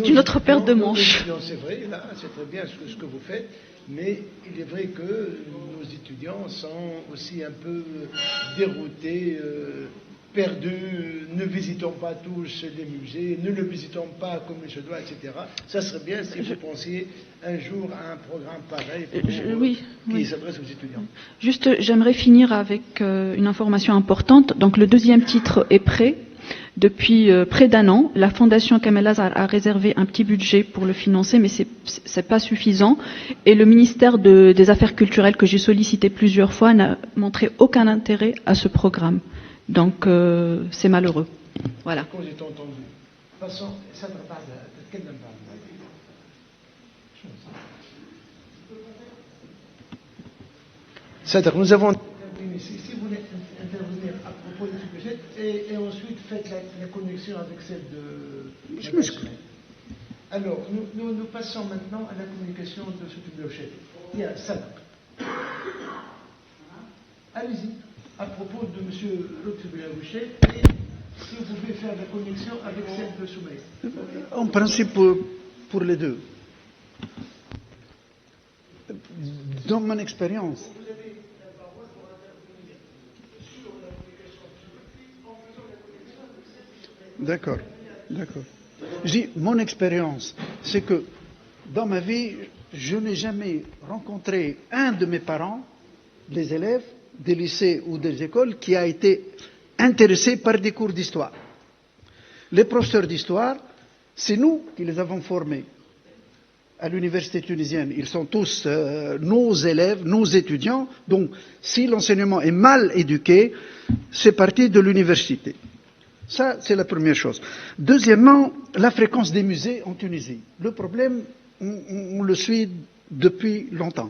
une autre paire de manches. C'est vrai, là, c'est très bien ce que vous faites, mais il est vrai que nos étudiants sont aussi un peu déroutés, perdus, ne visitons pas tous les musées, ne le visitons pas comme il se doit, etc. Ça serait bien si vous pensiez un jour à un programme pareil qui s'adresse aux étudiants. Juste, j'aimerais finir avec une information importante. Donc, le deuxième titre est prêt. Depuis près d'un an, la Fondation Kamel Azhar a réservé un petit budget pour le financer, mais c'est pas suffisant. Et le ministère des Affaires culturelles, que j'ai sollicité plusieurs fois, n'a montré aucun intérêt à ce programme. Donc, c'est malheureux. Voilà. C'est-à-dire, nous avons si vous voulez intervenir à propos de ce budget et ensuite faites la connexion avec celle de... Alors, nous passons maintenant à la communication de ce budget. Il y a Sadak. Allez-y, à propos de M. Lotfi-Boucher, et si vous pouvez faire la connexion avec celle de Soumaï. En principe, pour les deux. Dans mon expérience, d'accord. Je dis, mon expérience, c'est que dans ma vie, je n'ai jamais rencontré un de mes parents, des élèves, des lycées ou des écoles, qui a été intéressé par des cours d'histoire. Les professeurs d'histoire, c'est nous qui les avons formés. À l'université tunisienne, ils sont tous nos élèves, nos étudiants. Donc, si l'enseignement est mal éduqué, c'est parti de l'université. Ça, c'est la première chose. Deuxièmement, la fréquence des musées en Tunisie. Le problème, on le suit depuis longtemps.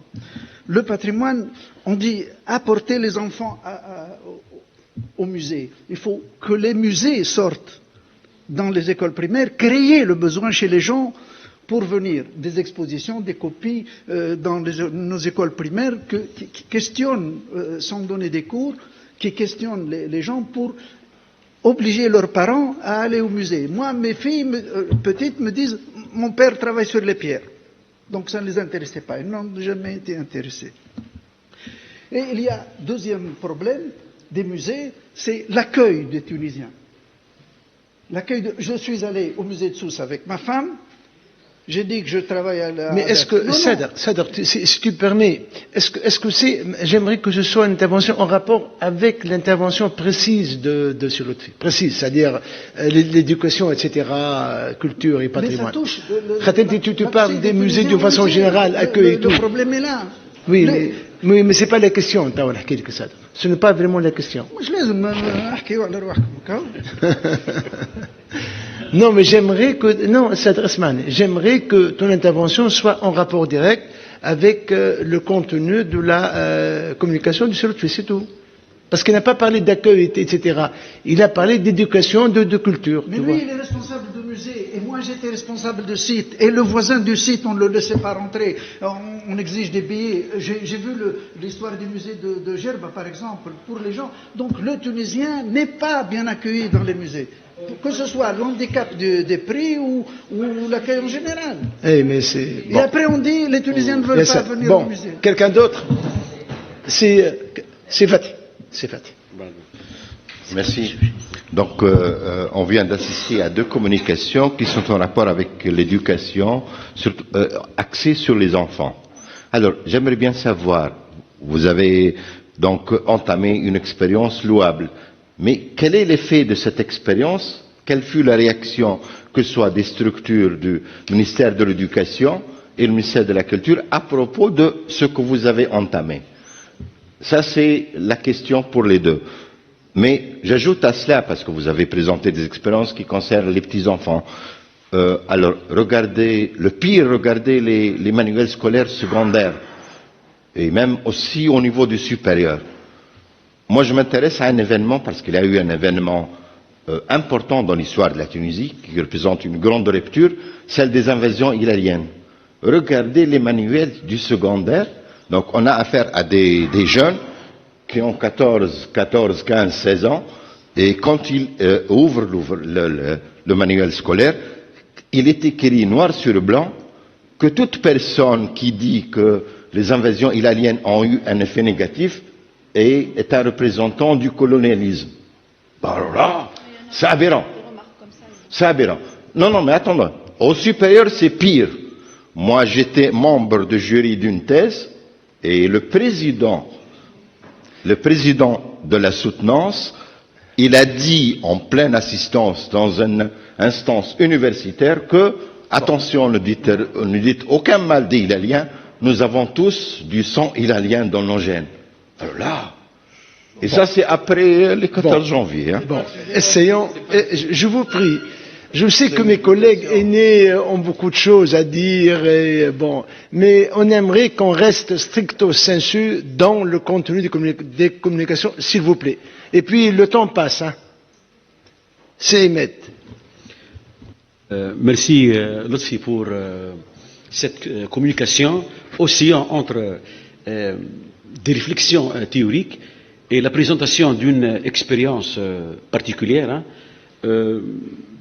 Le patrimoine, on dit apporter les enfants au musée. Il faut que les musées sortent dans les écoles primaires, créer le besoin chez les gens pour venir, des expositions, des copies dans nos écoles primaires qui questionnent, sans donner des cours, qui questionnent les gens pour obliger leurs parents à aller au musée. Moi, mes filles petites me disent « mon père travaille sur les pierres ». Donc ça ne les intéressait pas, ils n'ont jamais été intéressés. Et il y a deuxième problème des musées, c'est l'accueil des Tunisiens. Je suis allé au musée de Sousse avec ma femme. J'ai dit que je travaille à la... Mais est-ce que, Sadr, si tu permets, est-ce que c'est, j'aimerais que ce soit une intervention en rapport avec l'intervention précise de M. Lotfi. Précise, c'est-à-dire l'éducation, etc., culture et patrimoine. Mais ça touche... Tu parles des musées d'une façon générale, accueil et tout. Le problème est là. Oui, mais c'est pas la question, ce n'est pas vraiment la question. Non, mais j'aimerais que ton intervention soit en rapport direct avec le contenu de la communication du Lotfi, c'est tout. Parce qu'il n'a pas parlé d'accueil, etc. Il a parlé d'éducation, de culture. Mais lui, il est responsable de musée, et moi j'étais responsable de site. Et le voisin du site, on ne le laissait pas rentrer. On exige des billets. J'ai vu l'histoire du musée de Gerba, par exemple, pour les gens. Donc le Tunisien n'est pas bien accueilli dans les musées. Que ce soit l'handicap des prix ou l'accueil en général. Et après on dit, les Tunisiens ne veulent pas venir au musée. Quelqu'un d'autre? C'est Fatih. Merci. Donc, on vient d'assister à deux communications qui sont en rapport avec l'éducation, axée sur les enfants. Alors, j'aimerais bien savoir, vous avez donc entamé une expérience louable, mais quel est l'effet de cette expérience? Quelle fut la réaction, que ce soit des structures du ministère de l'Éducation et le ministère de la Culture, à propos de ce que vous avez entamé? Ça, c'est la question pour les deux. Mais j'ajoute à cela, parce que vous avez présenté des expériences qui concernent les petits-enfants. Alors, regardez les manuels scolaires secondaires, et même aussi au niveau du supérieur. Moi, je m'intéresse à un événement, parce qu'il y a eu un événement important dans l'histoire de la Tunisie, qui représente une grande rupture, celle des invasions ilaliennes. Regardez les manuels du secondaire. Donc on a affaire à des jeunes qui ont 14, 15, 16 ans, et quand ils ouvrent le manuel scolaire, il est écrit noir sur blanc que toute personne qui dit que les invasions ilaliennes ont eu un effet négatif est un représentant du colonialisme. Alors là, c'est aberrant. C'est aberrant. Non, mais attendez. Au supérieur, c'est pire. Moi, j'étais membre de jury d'une thèse, et le président de la soutenance, il a dit en pleine assistance dans une instance universitaire que, attention, ne dites aucun mal des Hilaliens, nous avons tous du sang hilalien dans nos gènes. Alors là, et ça c'est après le 14 janvier. Hein. Bon, essayons, je vous prie. Je sais que mes collègues aînés ont beaucoup de choses à dire, mais on aimerait qu'on reste stricto sensu dans le contenu des communications, s'il vous plaît. Et puis, le temps passe. Hein. C'est Ahmed. Merci, Lotfi, pour cette communication, aussi entre des réflexions théoriques et la présentation d'une expérience particulière.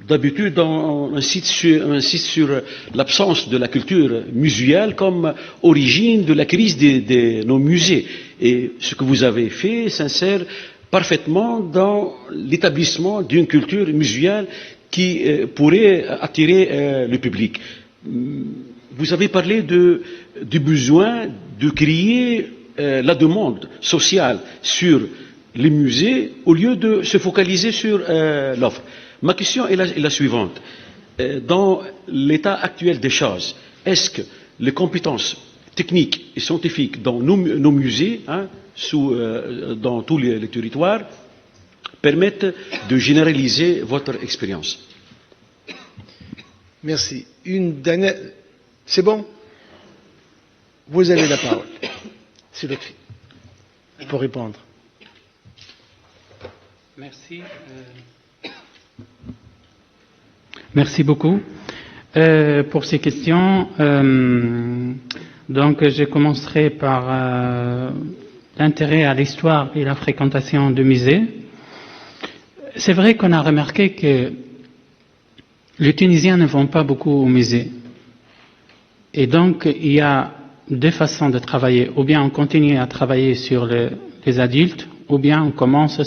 D'habitude, on insiste sur l'absence de la culture muséale comme origine de la crise de nos musées. Et ce que vous avez fait s'insère parfaitement dans l'établissement d'une culture muséale qui pourrait attirer le public. Vous avez parlé du besoin de créer la demande sociale sur les musées au lieu de se focaliser sur l'offre. Ma question est la suivante. Dans l'état actuel des choses, est-ce que les compétences techniques et scientifiques dans nos musées, dans tous les territoires, permettent de généraliser votre expérience? Merci. Une dernière. C'est bon? Vous avez la parole. C'est l'autre fille. Pour répondre. Merci. Merci beaucoup pour ces questions. Donc, je commencerai par l'intérêt à l'histoire et la fréquentation de musées. C'est vrai qu'on a remarqué que les Tunisiens ne vont pas beaucoup au musée. Et donc, il y a deux façons de travailler. Ou bien on continue à travailler sur les adultes, ou bien on commence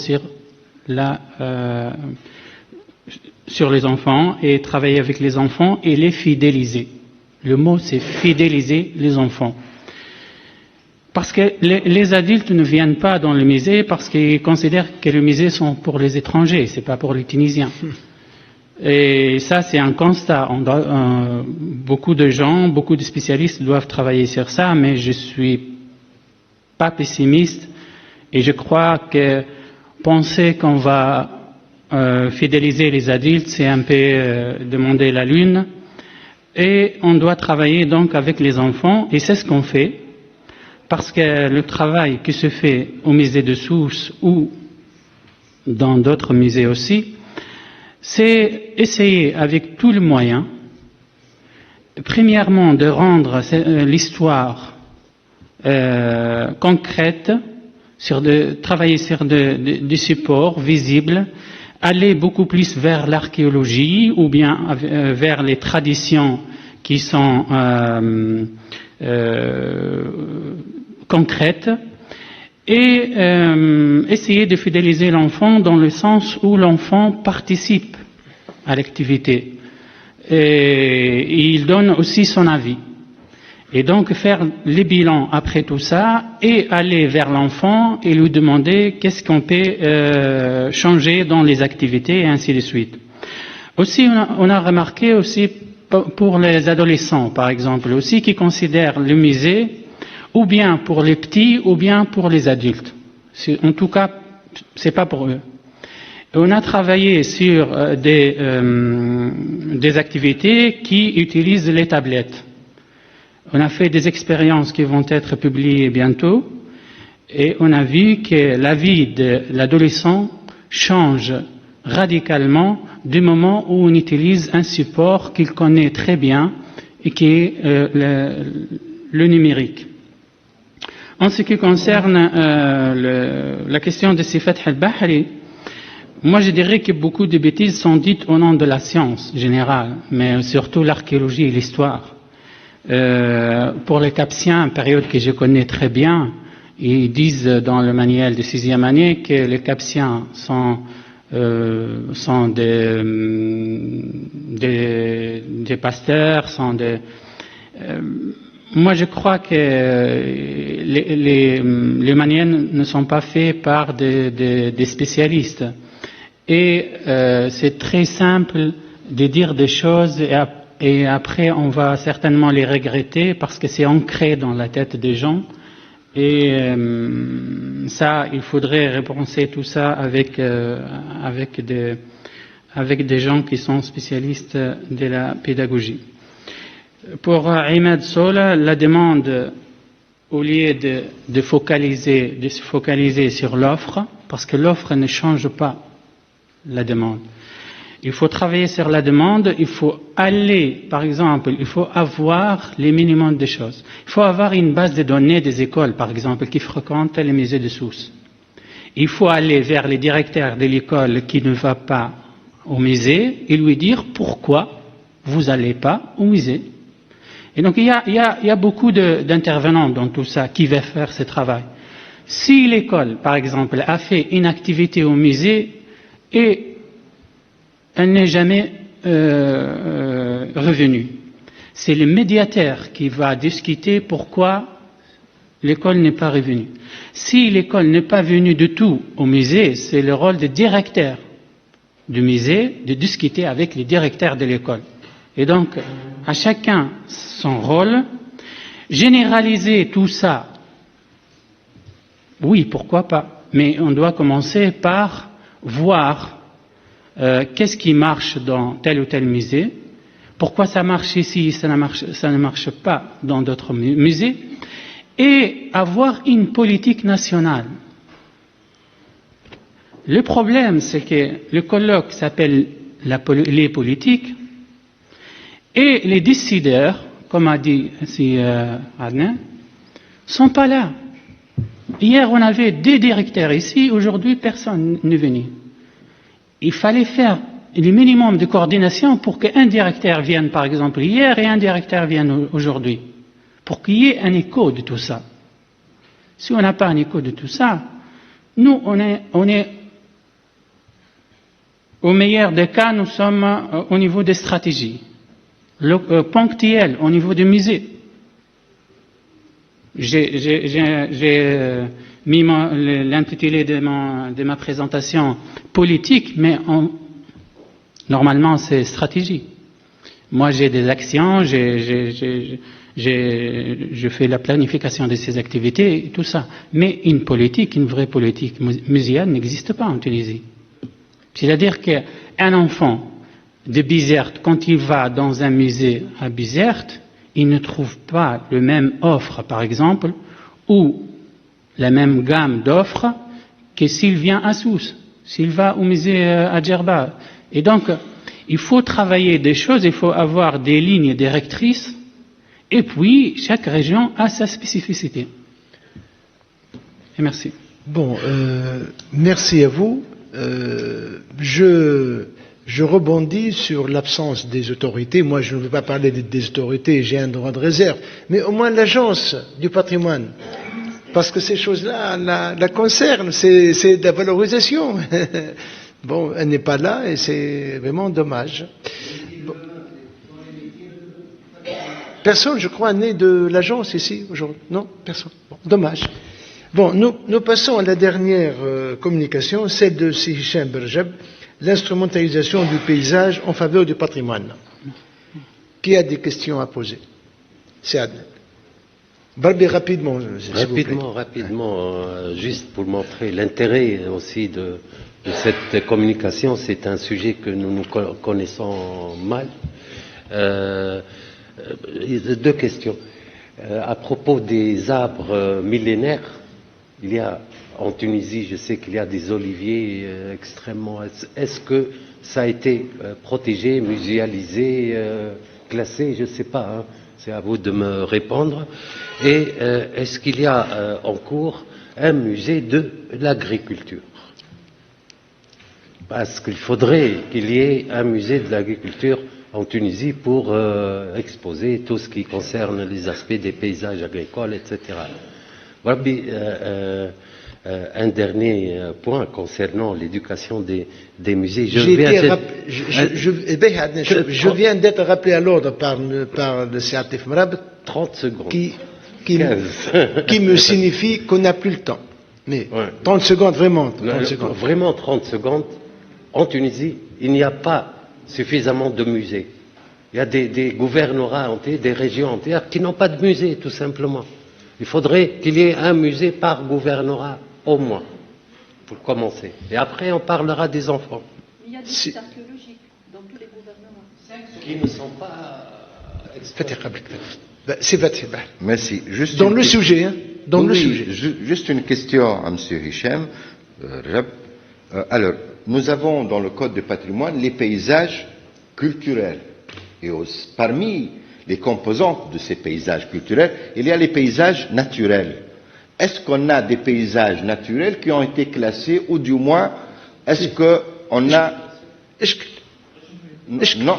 sur les enfants et travailler avec les enfants et les fidéliser. Le mot, c'est fidéliser les enfants. Parce que les adultes ne viennent pas dans le musée parce qu'ils considèrent que les musées sont pour les étrangers, c'est pas pour les Tunisiens. Et ça, c'est un constat. Beaucoup de gens, beaucoup de spécialistes doivent travailler sur ça, mais je suis pas pessimiste et je crois que penser qu'on va fidéliser les adultes, c'est un peu demander la lune. Et on doit travailler donc avec les enfants, et c'est ce qu'on fait, parce que le travail qui se fait au musée de Sousse ou dans d'autres musées aussi, c'est essayer avec tous les moyens, premièrement de rendre l'histoire concrète, travailler sur des supports visibles, aller beaucoup plus vers l'archéologie ou bien vers les traditions qui sont concrètes et essayer de fidéliser l'enfant dans le sens où l'enfant participe à l'activité et il donne aussi son avis. Et donc faire les bilans après tout ça et aller vers l'enfant et lui demander qu'est-ce qu'on peut changer dans les activités et ainsi de suite. Aussi, on a remarqué aussi pour les adolescents, par exemple, aussi qui considèrent le musée ou bien pour les petits ou bien pour les adultes. En tout cas, c'est pas pour eux. On a travaillé sur des activités qui utilisent les tablettes. On a fait des expériences qui vont être publiées bientôt et on a vu que la vie de l'adolescent change radicalement du moment où on utilise un support qu'il connaît très bien et qui est le numérique. En ce qui concerne la question de Sifat al-Bahri, moi je dirais que beaucoup de bêtises sont dites au nom de la science générale, mais surtout l'archéologie et l'histoire. Pour les Capsiens, période que je connais très bien, ils disent dans le manuel de 6e année que les Capsiens sont des pasteurs, moi je crois que les manuels ne sont pas faits par des spécialistes. Et c'est très simple de dire des choses et après on va certainement les regretter parce que c'est ancré dans la tête des gens. Et ça, il faudrait repenser tout ça avec des gens qui sont spécialistes de la pédagogie. Pour Imad Sola, la demande, au lieu de se focaliser sur l'offre, parce que l'offre ne change pas la demande. Il faut travailler sur la demande, il faut aller, par exemple, il faut avoir les minimums de choses. Il faut avoir une base de données des écoles, par exemple, qui fréquentent les musées de Sousse. Il faut aller vers les directeurs de l'école qui ne va pas au musée et lui dire pourquoi vous n'allez pas au musée. Et donc il y a beaucoup d'intervenants dans tout ça qui veulent faire ce travail. Si l'école, par exemple, a fait une activité au musée et elle n'est jamais revenue, c'est le médiateur qui va discuter pourquoi l'école n'est pas revenue. Si l'école n'est pas venue du tout au musée, c'est le rôle du directeur du musée de discuter avec les directeurs de l'école. Et donc, à chacun son rôle. Généraliser tout ça, oui, pourquoi pas, mais on doit commencer par voir qu'est-ce qui marche dans tel ou tel musée, pourquoi ça marche ici, ça ne marche pas dans d'autres musées, et avoir une politique nationale. Le problème, c'est que le colloque s'appelle les politiques, et les décideurs, comme a dit Adnan, sont pas là. Hier, on avait des directeurs ici, aujourd'hui, personne n'est venu. Il fallait faire le minimum de coordination pour qu'un directeur vienne, par exemple, hier et un directeur vienne aujourd'hui, pour qu'il y ait un écho de tout ça. Si on n'a pas un écho de tout ça, nous, on est au meilleur des cas, nous sommes au niveau des stratégies. Ponctuel au niveau du musée. J'ai mis l'intitulé de ma présentation politique, mais normalement c'est stratégie. Moi j'ai des actions, je fais la planification de ces activités et tout ça. Mais une vraie politique muséale n'existe pas en Tunisie. C'est-à-dire qu'un enfant de Bizerte, quand il va dans un musée à Bizerte, il ne trouve pas la même offre, par exemple, ou la même gamme d'offres que s'il vient à Sousse, s'il va au musée à Djerba. Et donc, il faut travailler des choses, il faut avoir des lignes directrices, et puis chaque région a sa spécificité. Et merci. Bon, merci à vous. Je rebondis sur l'absence des autorités. Moi, je ne veux pas parler des autorités, j'ai un droit de réserve. Mais au moins l'agence du patrimoine. Parce que ces choses-là la concernent, c'est de la valorisation. Bon, elle n'est pas là et c'est vraiment dommage. Bon. Personne, je crois, n'est de l'agence ici aujourd'hui. Non, personne. Bon, dommage. Bon, nous passons à la dernière communication, celle de Si Hicham Berjab, l'instrumentalisation du paysage en faveur du patrimoine. Qui a des questions à poser? C'est Adnan. Barbie, rapidement. Rapidement, juste pour montrer l'intérêt aussi de cette communication. C'est un sujet que nous connaissons mal. Deux questions. À propos des arbres millénaires, il y a en Tunisie, je sais qu'il y a des oliviers extrêmement... Est-ce que ça a été protégé, muséalisé, classé? Je ne sais pas, hein. C'est à vous de me répondre. Et est-ce qu'il y a en cours un musée de l'agriculture? Parce qu'il faudrait qu'il y ait un musée de l'agriculture en Tunisie pour exposer tout ce qui concerne les aspects des paysages agricoles, etc. Un dernier point concernant l'éducation des musées. Je viens d'être rappelé à l'ordre par le Séatif Mrab. 30 secondes. Qui me signifie qu'on n'a plus le temps. Mais 30 secondes, vraiment. 30 secondes. Vraiment 30 secondes. en Tunisie, il n'y a pas suffisamment de musées. Il y a des gouvernorats entiers, des régions entières qui n'ont pas de musée, tout simplement. Il faudrait qu'il y ait un musée par gouvernorat, au moins, pour commencer. Et après, on parlera des enfants. Il y a des sites archéologiques dans tous les gouvernements. Qui ne sont pas... Merci. Juste dans le sujet, hein, dans le sujet. Juste une question à M. Hicham. Alors, nous avons dans le Code du patrimoine les paysages culturels. Et parmi les composantes de ces paysages culturels, il y a les paysages naturels. Est-ce qu'on a des paysages naturels qui ont été classés, ou du moins, est-ce qu'on a... Non,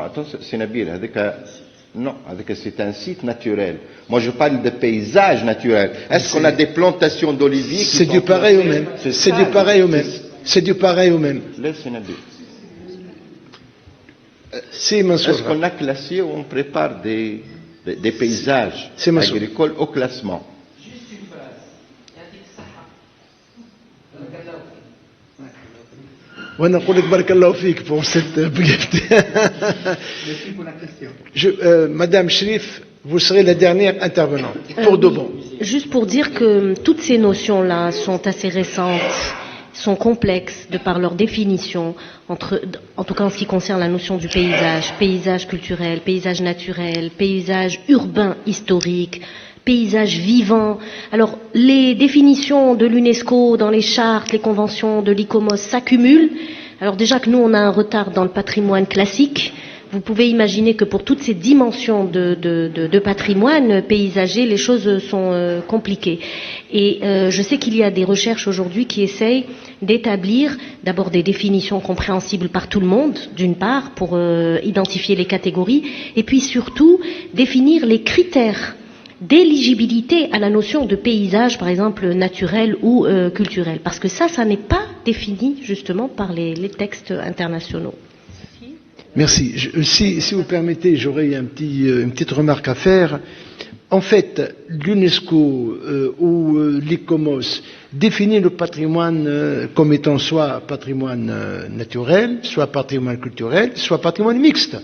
attends, c'est Nabil. Non, c'est un site naturel. Moi, je parle de paysages naturels. Est-ce qu'on a des plantations d'oliviers? C'est du pareil au même. C'est du pareil au même. C'est du pareil au même. Laissez Nabil. Est-ce qu'on a classé ou on prépare des paysages agricoles au classement? Juste une phrase. وانا نقول لك بارك الله فيك pour cette brièveté. Merci pour la question. Madame Cherif, vous serez la dernière intervenante pour de bon. Juste pour dire que toutes ces notions-là sont assez récentes, sont complexes de par leur définition, en tout cas en ce qui concerne la notion du paysage, paysage culturel, paysage naturel, paysage urbain historique, paysage vivant. Alors, les définitions de l'UNESCO dans les chartes, les conventions de l'ICOMOS s'accumulent. Alors déjà que nous, on a un retard dans le patrimoine classique. Vous pouvez imaginer que pour toutes ces dimensions de patrimoine paysager, les choses sont compliquées. Et je sais qu'il y a des recherches aujourd'hui qui essayent d'établir d'abord des définitions compréhensibles par tout le monde, d'une part, pour identifier les catégories, et puis surtout définir les critères d'éligibilité à la notion de paysage, par exemple naturel ou culturel, parce que ça n'est pas défini justement par les textes internationaux. Merci. Si vous permettez, j'aurais une petite remarque à faire. En fait, l'UNESCO ou l'ICOMOS définit le patrimoine comme étant soit patrimoine naturel, soit patrimoine culturel, soit patrimoine mixte.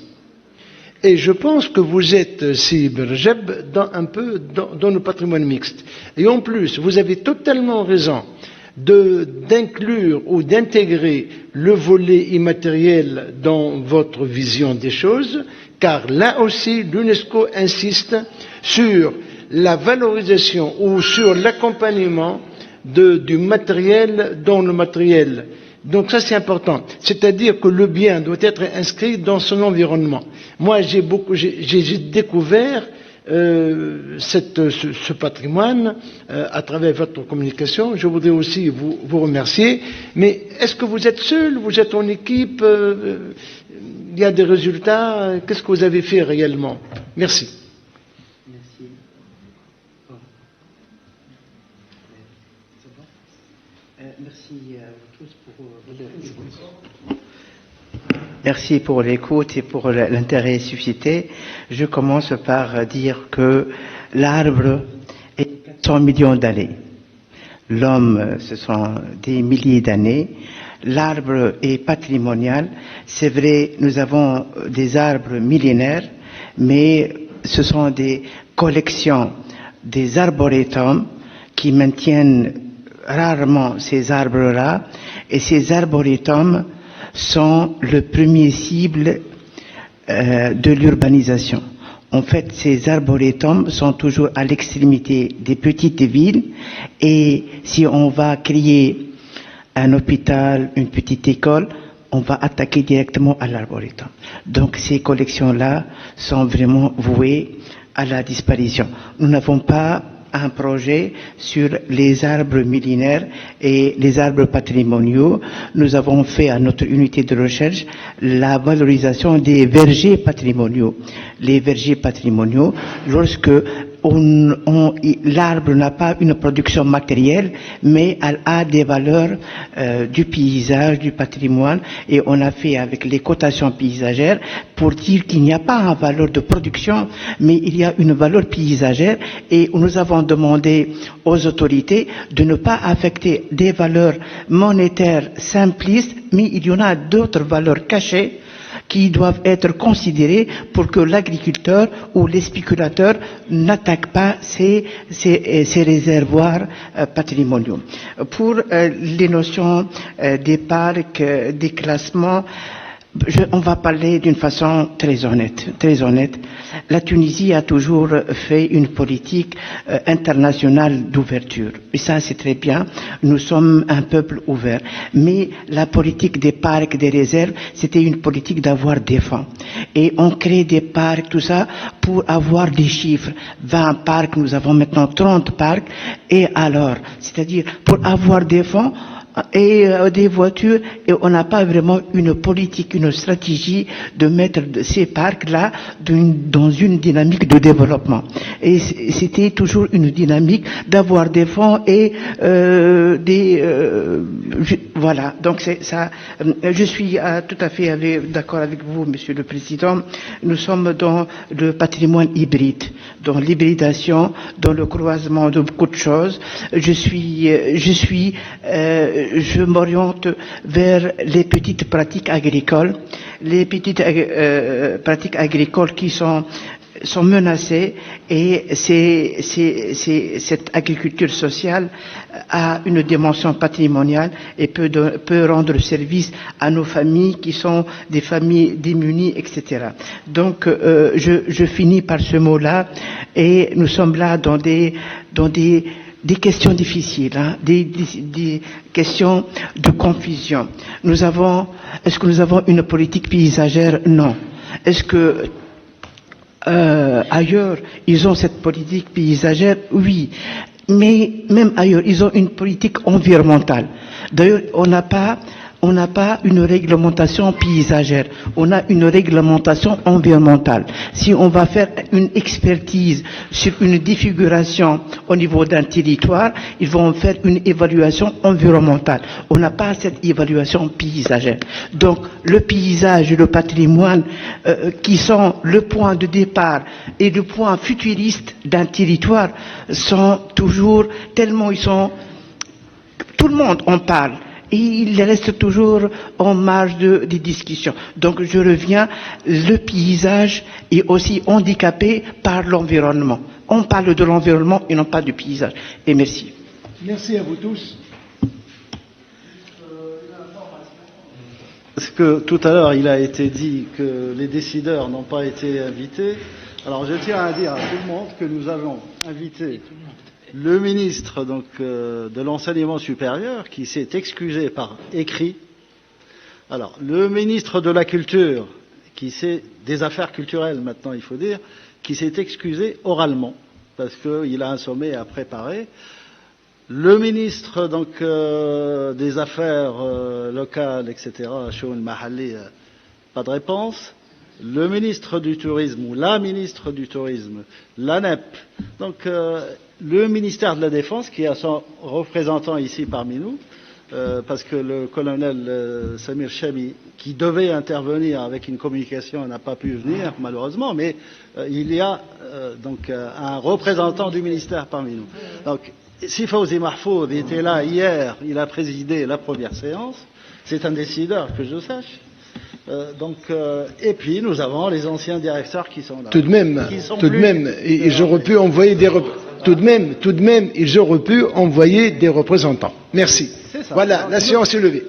Et je pense que vous êtes, si Berjeb, un peu dans le patrimoine mixte. Et en plus, vous avez totalement raison d'inclure ou d'intégrer le volet immatériel dans votre vision des choses, car là aussi, l'UNESCO insiste sur la valorisation ou sur l'accompagnement du matériel dans le matériel. Donc ça c'est important, c'est-à-dire que le bien doit être inscrit dans son environnement. Moi j'ai découvert ce patrimoine à travers votre communication. Je voudrais aussi vous remercier. Mais est-ce que vous êtes seul? Vous êtes en équipe? Il y a des résultats? Qu'est-ce que vous avez fait réellement? Merci. Merci à vous tous pour votre Merci pour l'écoute et pour l'intérêt suscité. Je commence par dire que l'arbre est 100 millions d'années. L'homme, ce sont des milliers d'années. L'arbre est patrimonial. C'est vrai, nous avons des arbres millénaires, mais ce sont des collections, des arboretums qui maintiennent rarement ces arbres-là, et ces arboretums sont le premier cible de l'urbanisation. En fait, ces arboretums sont toujours à l'extrémité des petites villes, et si on va créer un hôpital, une petite école, on va attaquer directement à l'arboretum. Donc ces collections-là sont vraiment vouées à la disparition. Nous n'avons pas un projet sur les arbres millénaires et les arbres patrimoniaux. Nous avons fait à notre unité de recherche la valorisation des vergers patrimoniaux. Les vergers patrimoniaux, lorsque l'arbre n'a pas une production matérielle, mais elle a des valeurs du paysage, du patrimoine, et on a fait avec les cotations paysagères pour dire qu'il n'y a pas une valeur de production, mais il y a une valeur paysagère, et nous avons demandé aux autorités de ne pas affecter des valeurs monétaires simplistes, mais il y en a d'autres valeurs cachées qui doivent être considérées pour que l'agriculteur ou les spéculateurs n'attaquent pas ces réservoirs patrimoniaux. Pour les notions des parcs, des classements, on va parler d'une façon très honnête. La Tunisie a toujours fait une politique internationale d'ouverture. Et ça, c'est très bien. Nous sommes un peuple ouvert. Mais la politique des parcs, des réserves, c'était une politique d'avoir des fonds. Et on crée des parcs, tout ça, pour avoir des chiffres. 20 parcs, nous avons maintenant 30 parcs. Et alors, c'est-à-dire, pour avoir des fonds, et des voitures, et on n'a pas vraiment une politique, une stratégie de mettre ces parcs-là dans une dynamique de développement. Et c'était toujours une dynamique d'avoir des fonds et voilà. Donc c'est ça. Je suis tout à fait d'accord avec vous, Monsieur le Président. Nous sommes dans le patrimoine hybride, dans l'hybridation, dans le croisement de beaucoup de choses. Je m'oriente vers les petites pratiques agricoles, qui sont menacées, et cette agriculture sociale a une dimension patrimoniale et peut rendre service à nos familles qui sont des familles démunies, etc. Donc je finis par ce mot-là, et nous sommes là dans des questions difficiles, des questions de confusion. Est-ce que nous avons une politique paysagère? Non. Est-ce que ailleurs, ils ont cette politique paysagère? Oui. Mais même ailleurs, ils ont une politique environnementale. D'ailleurs, on n'a pas une réglementation paysagère, on a une réglementation environnementale. Si on va faire une expertise sur une défiguration au niveau d'un territoire, ils vont faire une évaluation environnementale. On n'a pas cette évaluation paysagère. Donc le paysage et le patrimoine qui sont le point de départ et le point futuriste d'un territoire sont toujours tellement tout le monde en parle. Et il reste toujours en marge des discussions. Donc je reviens, le paysage est aussi handicapé par l'environnement. On parle de l'environnement et non pas du paysage. Et merci. Merci à vous tous. Parce que tout à l'heure, il a été dit que les décideurs n'ont pas été invités. Alors je tiens à dire à tout le monde que nous avons invité le ministre de l'enseignement supérieur, qui s'est excusé par écrit. Alors, le ministre de la culture, des affaires culturelles maintenant, il faut dire, qui s'est excusé oralement, parce qu'il a un sommet à préparer. Le ministre des affaires locales, etc., Choun Mahali, pas de réponse. Le ministre du tourisme ou la ministre du tourisme, l'ANEP, le ministère de la Défense, qui a son représentant ici parmi nous, parce que le colonel Samir Chami, qui devait intervenir avec une communication, n'a pas pu venir malheureusement, mais il y a un représentant du ministère parmi nous. Donc, si Fawzi Mahfouz était là hier, il a présidé la première séance, c'est un décideur que je sache. Et puis nous avons les anciens directeurs qui sont là. Tout de même, j'aurais pu envoyer ils auraient pu envoyer des représentants. Merci. Voilà, la séance est levée.